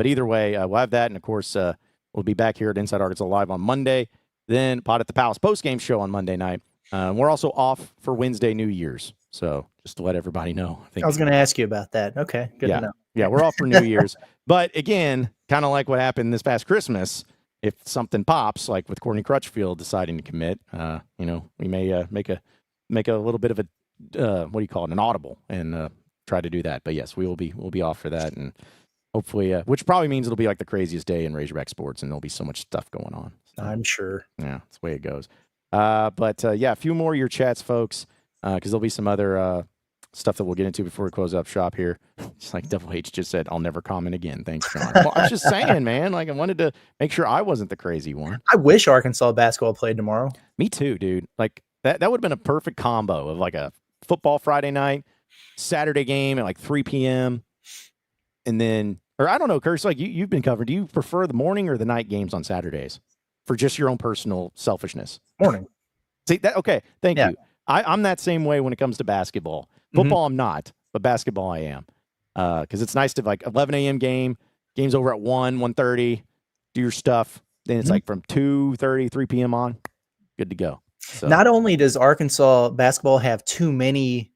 either way, we'll have that, and of course we'll be back here at Inside Arkansas Live on Monday. Then Pot at the Palace post-game show on Monday night. We're also off for Wednesday, New Year's. So just to let everybody know. I was going to ask you about that. Okay, good to know. Yeah, we're off for New Year's. But again, kind of like what happened this past Christmas, if something pops, like with Courtney Crutchfield deciding to commit, we may make a little bit of a an audible, and try to do that. But yes, we'll be off for that, and hopefully, which probably means it'll be like the craziest day in Razorback sports, and there'll be so much stuff going on. So, I'm sure. Yeah, that's the way it goes. But a few more of your chats, folks, because there'll be some other stuff that we'll get into before we close up shop here. Just like Double H just said, I'll never comment again. Thanks, John. Well, I was just saying, man, like I wanted to make sure I wasn't the crazy one. I wish Arkansas basketball played tomorrow. Me too, dude. Like that would have been a perfect combo of like a football Friday night, Saturday game at like 3 p.m. And then, or I don't know, Curtis, like you've been covered. Do you prefer the morning or the night games on Saturdays for just your own personal selfishness? Morning. See that? Okay. Thank you. I'm that same way when it comes to basketball. Football, I'm not, but basketball I am. Because it's nice to like 11 a.m. game's over at 1:30, do your stuff. Then it's like from 2:30, 3 p.m. on, good to go. So. Not only does Arkansas basketball have too many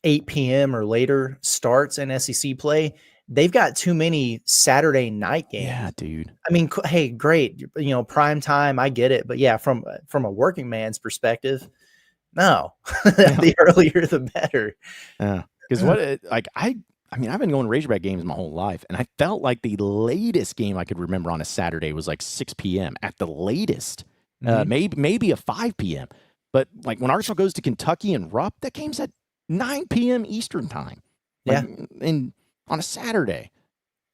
8 p.m. or later starts in SEC play, they've got too many Saturday night games. Yeah, dude. I mean, hey, great. Prime time, I get it. But yeah, from a working man's perspective, no, the earlier the better. Yeah, because I've been going to Razorback games my whole life, and I felt like the latest game I could remember on a Saturday was like 6 p.m. at the latest, maybe a 5 p.m. But like when Arkansas goes to Kentucky and Rupp, that game's at 9 p.m. Eastern time. And on a Saturday,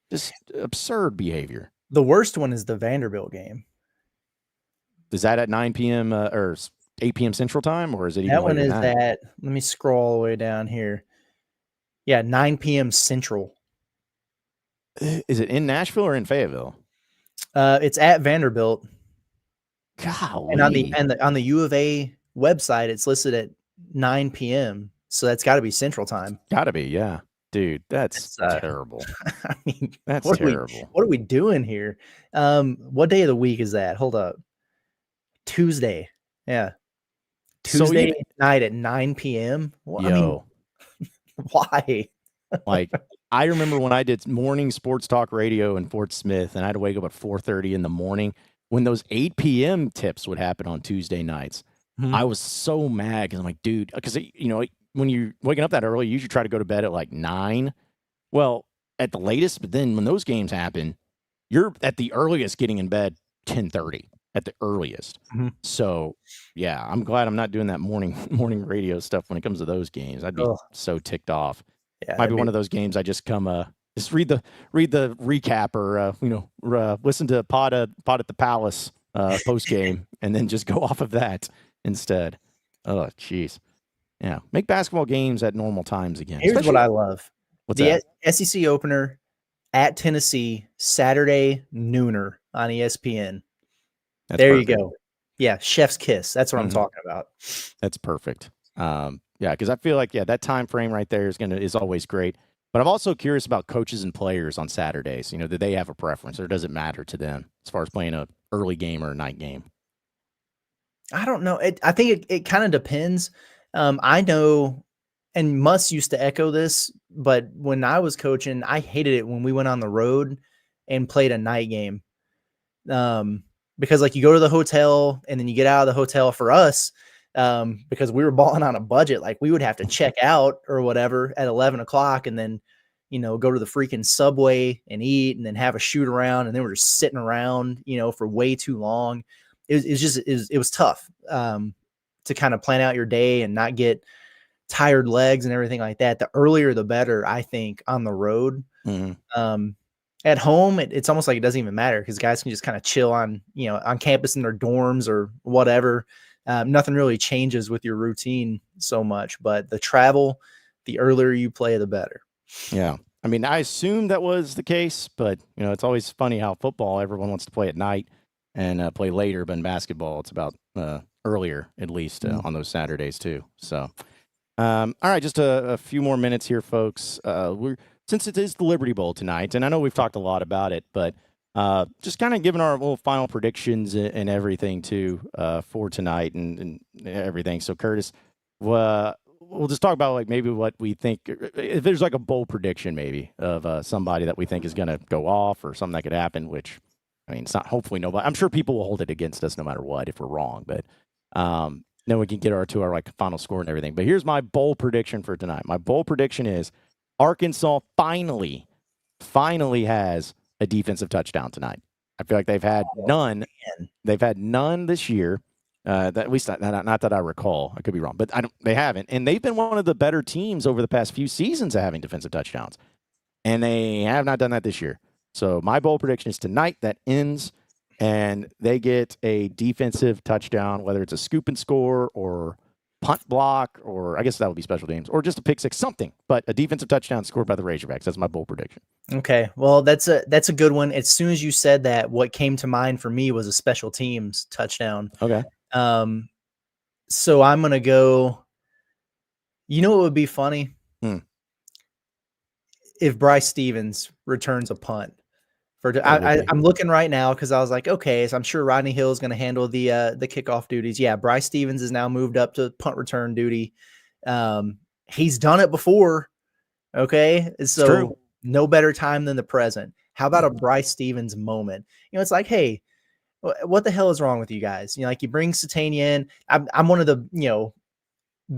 just absurd behavior. The worst one is the Vanderbilt game. Is that at 9 p.m. 8 p.m. Central Time, or is it even That one later is than that? at, let me scroll all the way down here. Yeah, 9 p.m. Central. Is it in Nashville or in Fayetteville? It's at Vanderbilt. Golly. And on the U of A website, it's listed at 9 p.m. So that's got to be Central Time. Gotta be, yeah. Dude, that's terrible. I mean, That's what terrible. What are we doing here? What day of the week is that? Hold up. Tuesday. Yeah. Tuesday night at 9 p.m. Well, I mean, why? Like, I remember when I did morning sports talk radio in Fort Smith, and I had to wake up at 4:30 in the morning. When those 8 p.m. tips would happen on Tuesday nights, I was so mad because I'm like, dude, because when you're waking up that early, you usually try to go to bed at like 9. Well, at the latest, but then when those games happen, you're at the earliest getting in bed 10:30 at the earliest. So, yeah, I'm glad I'm not doing that morning radio stuff when it comes to those games. I'd be so ticked off. Yeah, might be one of those games I just come just read the recap or listen to Pod at the Palace post game and then just go off of that instead. Oh, jeez. Yeah, make basketball games at normal times again. Here's what I love. What's the that? SEC opener at Tennessee, Saturday nooner on ESPN. There perfect. You go. Yeah, chef's kiss. That's what I'm talking about. That's perfect. Yeah, because I feel like that time frame right there is always great. But I'm also curious about coaches and players on Saturdays. Do they have a preference, or does it matter to them as far as playing a early game or a night game? I don't know. I think it kind of depends. I know, and Muss used to echo this, but when I was coaching, I hated it when we went on the road and played a night game. Because like you go to the hotel and then you get out of the hotel for us, because we were balling on a budget. Like we would have to check out or whatever at 11 o'clock and then, go to the freaking Subway and eat and then have a shoot around. And then we're just sitting around, for way too long. It was tough, to kind of plan out your day and not get tired legs and everything like that. The earlier, the better, I think, on the road. At home, it's almost like it doesn't even matter because guys can just kind of chill on campus in their dorms or whatever. Nothing really changes with your routine so much, but the travel, the earlier you play, the better. Yeah. I mean, I assume that was the case, but it's always funny how football, everyone wants to play at night and play later, but in basketball, it's about earlier, at least on those Saturdays too. So, all right, just a few more minutes here, folks. Since it is the Liberty Bowl tonight, and I know we've talked a lot about it, but just kind of giving our little final predictions and everything too for tonight and everything. So, Curtis, we'll just talk about like maybe what we think. If there's like a bold prediction, maybe of somebody that we think is going to go off or something that could happen, which. I mean, it's not hopefully nobody. I'm sure people will hold it against us no matter what if we're wrong. But then we can get to our like final score and everything. But here's my bold prediction for tonight. My bold prediction is Arkansas finally has a defensive touchdown tonight. I feel like they've had none. They've had none this year. At least not that I recall. I could be wrong, but they haven't. And they've been one of the better teams over the past few seasons at having defensive touchdowns, and they have not done that this year. So my bold prediction is tonight that ends, and they get a defensive touchdown, whether it's a scoop and score or punt block, or I guess that would be special teams, or just a pick six, something. But a defensive touchdown scored by the Razorbacks. That's my bold prediction. Okay, well, that's a good one. As soon as you said that, what came to mind for me was a special teams touchdown. Okay. So I'm gonna go. You know what would be funny? If Bryce Stevens returns a punt. I'm looking right now because I was like, okay, so I'm sure Rodney Hill is going to handle the kickoff duties. Yeah, Bryce Stevens is now moved up to punt return duty. He's done it before. Okay, so no better time than the present. How about a Bryce Stevens moment? It's like, hey, what the hell is wrong with you guys? Like you bring Satania in. I'm one of the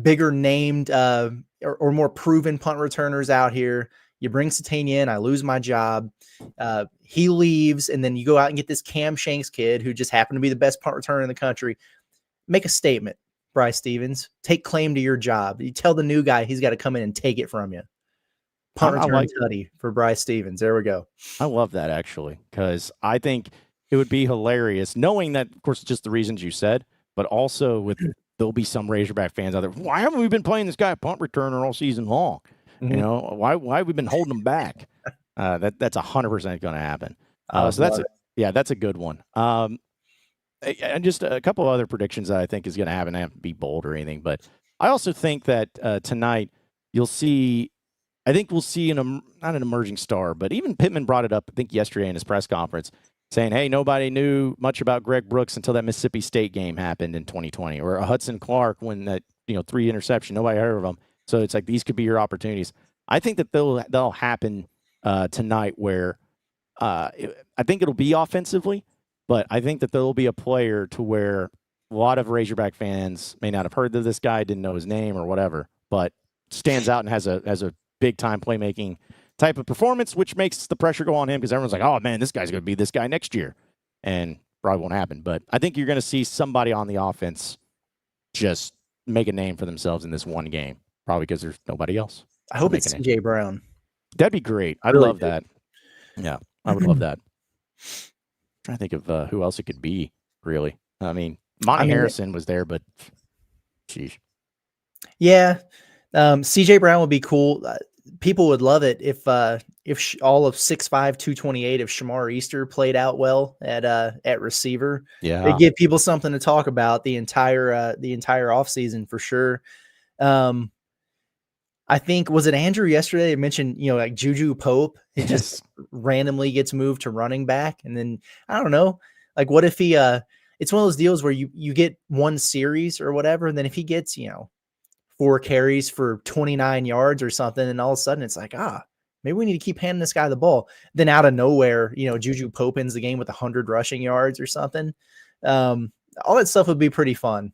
bigger named or more proven punt returners out here. You bring Satania in, I lose my job. He leaves, and then you go out and get this Cam Shanks kid who just happened to be the best punt returner in the country. Make a statement, Bryce Stevens. Take claim to your job. You tell the new guy he's got to come in and take it from you. Punt return tutty for Bryce Stevens. There we go. I love that, actually, because I think it would be hilarious, knowing that, of course, just the reasons you said, but also with there'll be some Razorback fans out there. Why haven't we been playing this guy punt returner all season long? Mm-hmm. You know, why have we been holding him back? That's 100% going to happen. So that's a good one. And just a couple of other predictions that I think is going to happen. I have to be bold or anything, but I also think that tonight you'll see. I think we'll see not an emerging star, but even Pitman brought it up, I think, yesterday in his press conference, saying, hey, nobody knew much about Greg Brooks until that Mississippi State game happened in 2020, or a Hudson Clark when that 3 interception, nobody heard of him. So it's like these could be your opportunities. I think that they'll happen tonight where I think it'll be offensively, but I think that there'll be a player to where a lot of Razorback fans may not have heard of this guy, didn't know his name or whatever, but stands out and has a big-time playmaking type of performance, which makes the pressure go on him because everyone's like, oh, man, this guy's going to be this guy next year. And probably won't happen. But I think you're going to see somebody on the offense just make a name for themselves in this one game, probably because there's nobody else. I hope it's CJ Brown. That'd be great. I'd really love that. Yeah, I would love that. I'm trying to think of who else it could be, really. I mean, Monty Harrison was there, but sheesh. Yeah. CJ Brown would be cool. People would love it if all of 6'5", 228 if Shamar Easter played out well at receiver. Yeah, it'd give people something to talk about the entire offseason for sure. I think, was it Andrew yesterday mentioned, like Juju Pope, he just randomly gets moved to running back, and then I don't know, like what if he it's one of those deals where you get one series or whatever, and then if he gets 4 carries for 29 yards or something, and all of a sudden it's like, maybe we need to keep handing this guy the ball. Then out of nowhere, Juju Pope ends the game with 100 rushing yards or something. All that stuff would be pretty fun.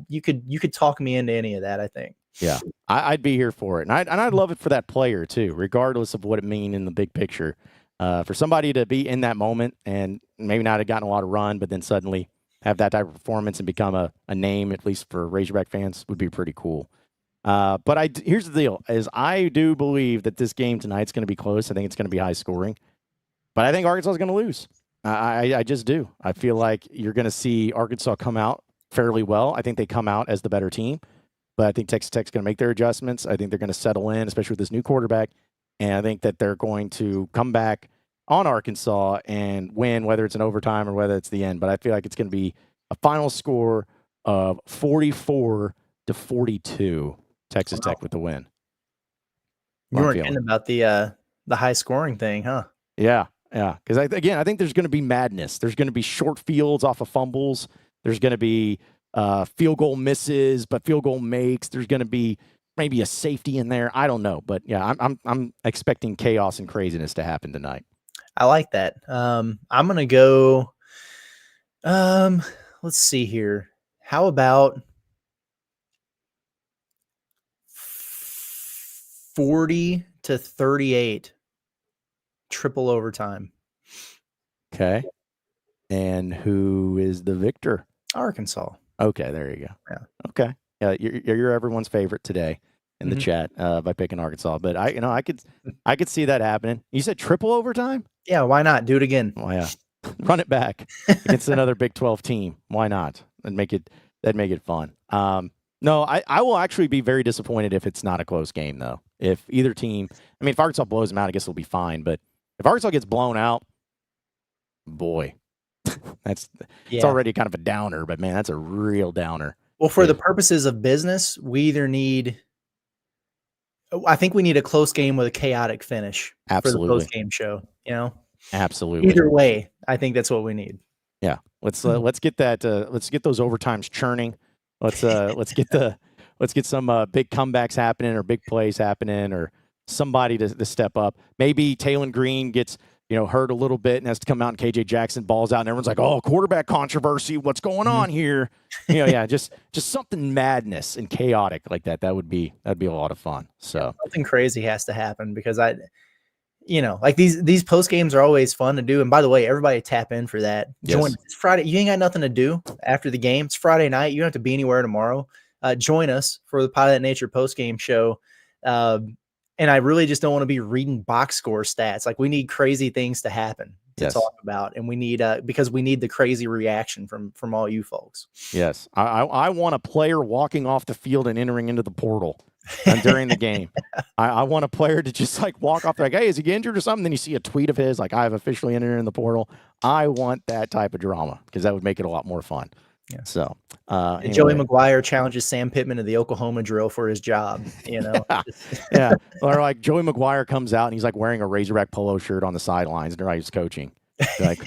You could talk me into any of that, I think. Yeah, I'd be here for it. And I'd love it for that player too, regardless of what it means in the big picture. For somebody to be in that moment and maybe not have gotten a lot of run, but then suddenly have that type of performance and become a name, at least for Razorback fans, would be pretty cool. But here's the deal, is I do believe that this game tonight's going to be close. I think it's going to be high scoring. But I think Arkansas is going to lose. I just do. I feel like you're going to see Arkansas come out fairly well. I think they come out as the better team. But I think Texas Tech's going to make their adjustments. I think they're going to settle in, especially with this new quarterback. And I think that they're going to come back on Arkansas and win, whether it's an overtime or whether it's the end. But I feel like it's going to be a final score of 44-42. Texas Tech with the win. You weren't kidding about the high scoring thing, huh? Yeah. Because I think there's going to be madness. There's going to be short fields off of fumbles. There's going to be field goal misses, but field goal makes. There's going to be maybe a safety in there. I don't know, but yeah, I'm expecting chaos and craziness to happen tonight. I like that. I'm going to go. Let's see here. How about 40-38, triple overtime? Okay. And who is the victor? Arkansas. Okay, there you go. Yeah. Okay. Yeah, you're everyone's favorite today in the chat by picking Arkansas, but I could see that happening. You said triple overtime? Yeah, why not? Do it again. Well, yeah. Run it back against another Big 12 team. Why not? That'd make it fun. No, I will actually be very disappointed if it's not a close game, though. If either team, if Arkansas blows them out, I guess it'll be fine. But if Arkansas gets blown out, boy, it's already kind of a downer. But man, that's a real downer. Well, for the purposes of business, we need a close game with a chaotic finish. Absolutely. For the post-game show, Absolutely. Either way, I think that's what we need. Yeah. Let's get that. Let's get those overtimes churning. Let's get some big comebacks happening or big plays happening or somebody to step up. Maybe Taylon Green gets hurt a little bit and has to come out, and KJ Jackson balls out and everyone's like, oh, quarterback controversy. What's going on here? Just something madness and chaotic like that. That'd be a lot of fun. So something crazy has to happen because like these post games are always fun to do. And by the way, everybody tap in for that. Yes. Join us Friday. You ain't got nothing to do after the game. It's Friday night. You don't have to be anywhere tomorrow. Join us for the Pilot Nature post game show. And I really just don't want to be reading box score stats. Like, we need crazy things to happen. to Yes. talk about, and we need because we need the crazy reaction from all you folks. Yes. I want a player walking off the field and entering into the portal during the game. I want a player to just like walk off like, hey, is he injured or something? Then you see a tweet of his like, I've officially entered in the portal. I want that type of drama because that would make it a lot more fun. Yeah. So anyway. Joey McGuire challenges Sam Pittman to the Oklahoma drill for his job. Yeah. Or like Joey McGuire comes out and he's like wearing a Razorback polo shirt on the sidelines and he's coaching. Like,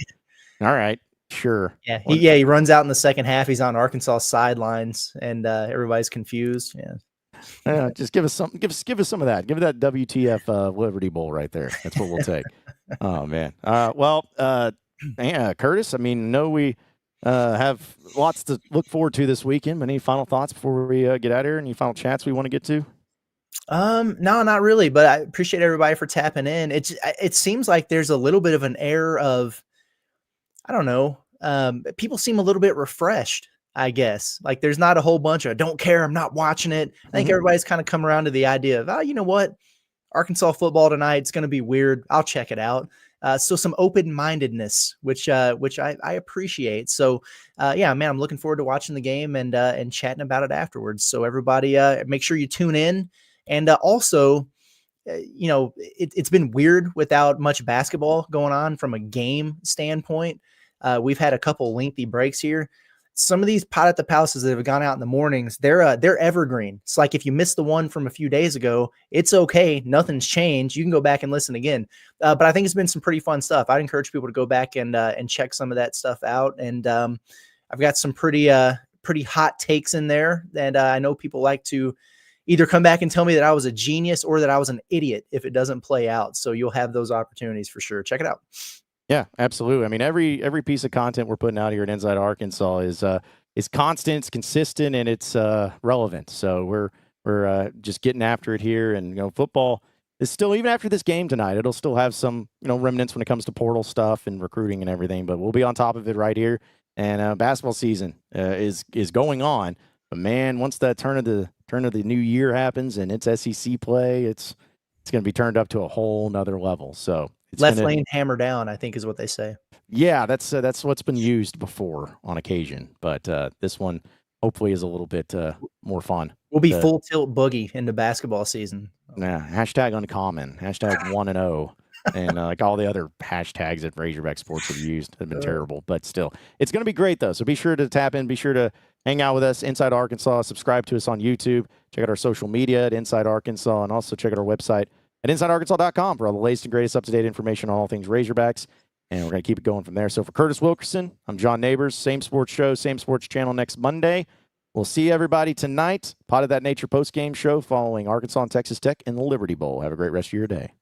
all right, sure. Yeah. He runs out in the second half. He's on Arkansas sidelines and everybody's confused. Yeah. Just give us some. Give us some of that. Give it that WTF Liberty Bowl right there. That's what we'll take. Oh man. Curtis. I mean, we have lots to look forward to this weekend. Any final thoughts before we get out of here? Any final chats we want to get to? No, not really. But I appreciate everybody for tapping in. It seems like there's a little bit of an air of, I don't know. People seem a little bit refreshed, I guess. Like there's not a whole bunch of don't care, I'm not watching it. I think everybody's kind of come around to the idea of, you know what? Arkansas football tonight, it's going to be weird. I'll check it out. So some open-mindedness, which I appreciate. So man, I'm looking forward to watching the game and chatting about it afterwards. So everybody, make sure you tune in. And also, it's been weird without much basketball going on from a game standpoint. We've had a couple lengthy breaks here. Some of these Pot at the Palaces that have gone out in the mornings, they're evergreen. It's like if you missed the one from a few days ago, it's okay. Nothing's changed. You can go back and listen again. But I think it's been some pretty fun stuff. I'd encourage people to go back and check some of that stuff out. And I've got some pretty hot takes in there. And I know people like to either come back and tell me that I was a genius or that I was an idiot if it doesn't play out. So you'll have those opportunities for sure. Check it out. Yeah, absolutely. I mean, every piece of content we're putting out here at Inside Arkansas is constant, it's consistent, and it's relevant. So we're just getting after it here. And football is still, even after this game tonight, it'll still have some remnants when it comes to portal stuff and recruiting and everything. But we'll be on top of it right here. And basketball season is going on. But man, once that turn of the new year happens and it's SEC play, it's going to be turned up to a whole nother level. So. Left lane hammer down, I think is what they say. Yeah, that's what's been used before on occasion, but this one hopefully is a little bit more fun. We'll be full tilt boogie into basketball season. Yeah, hashtag uncommon, hashtag 1-0, and like all the other hashtags that Razorback Sports have used have been terrible, but still, it's going to be great though. So be sure to tap in, be sure to hang out with us Inside Arkansas, subscribe to us on YouTube, check out our social media at Inside Arkansas, and also check out our website at InsideArkansas.com for all the latest and greatest up-to-date information on all things Razorbacks, and we're going to keep it going from there. So for Curtis Wilkerson, I'm John Neighbors. Same sports show, same sports channel next Monday. We'll see everybody tonight. Pot of That Nature post-game show following Arkansas and Texas Tech in the Liberty Bowl. Have a great rest of your day.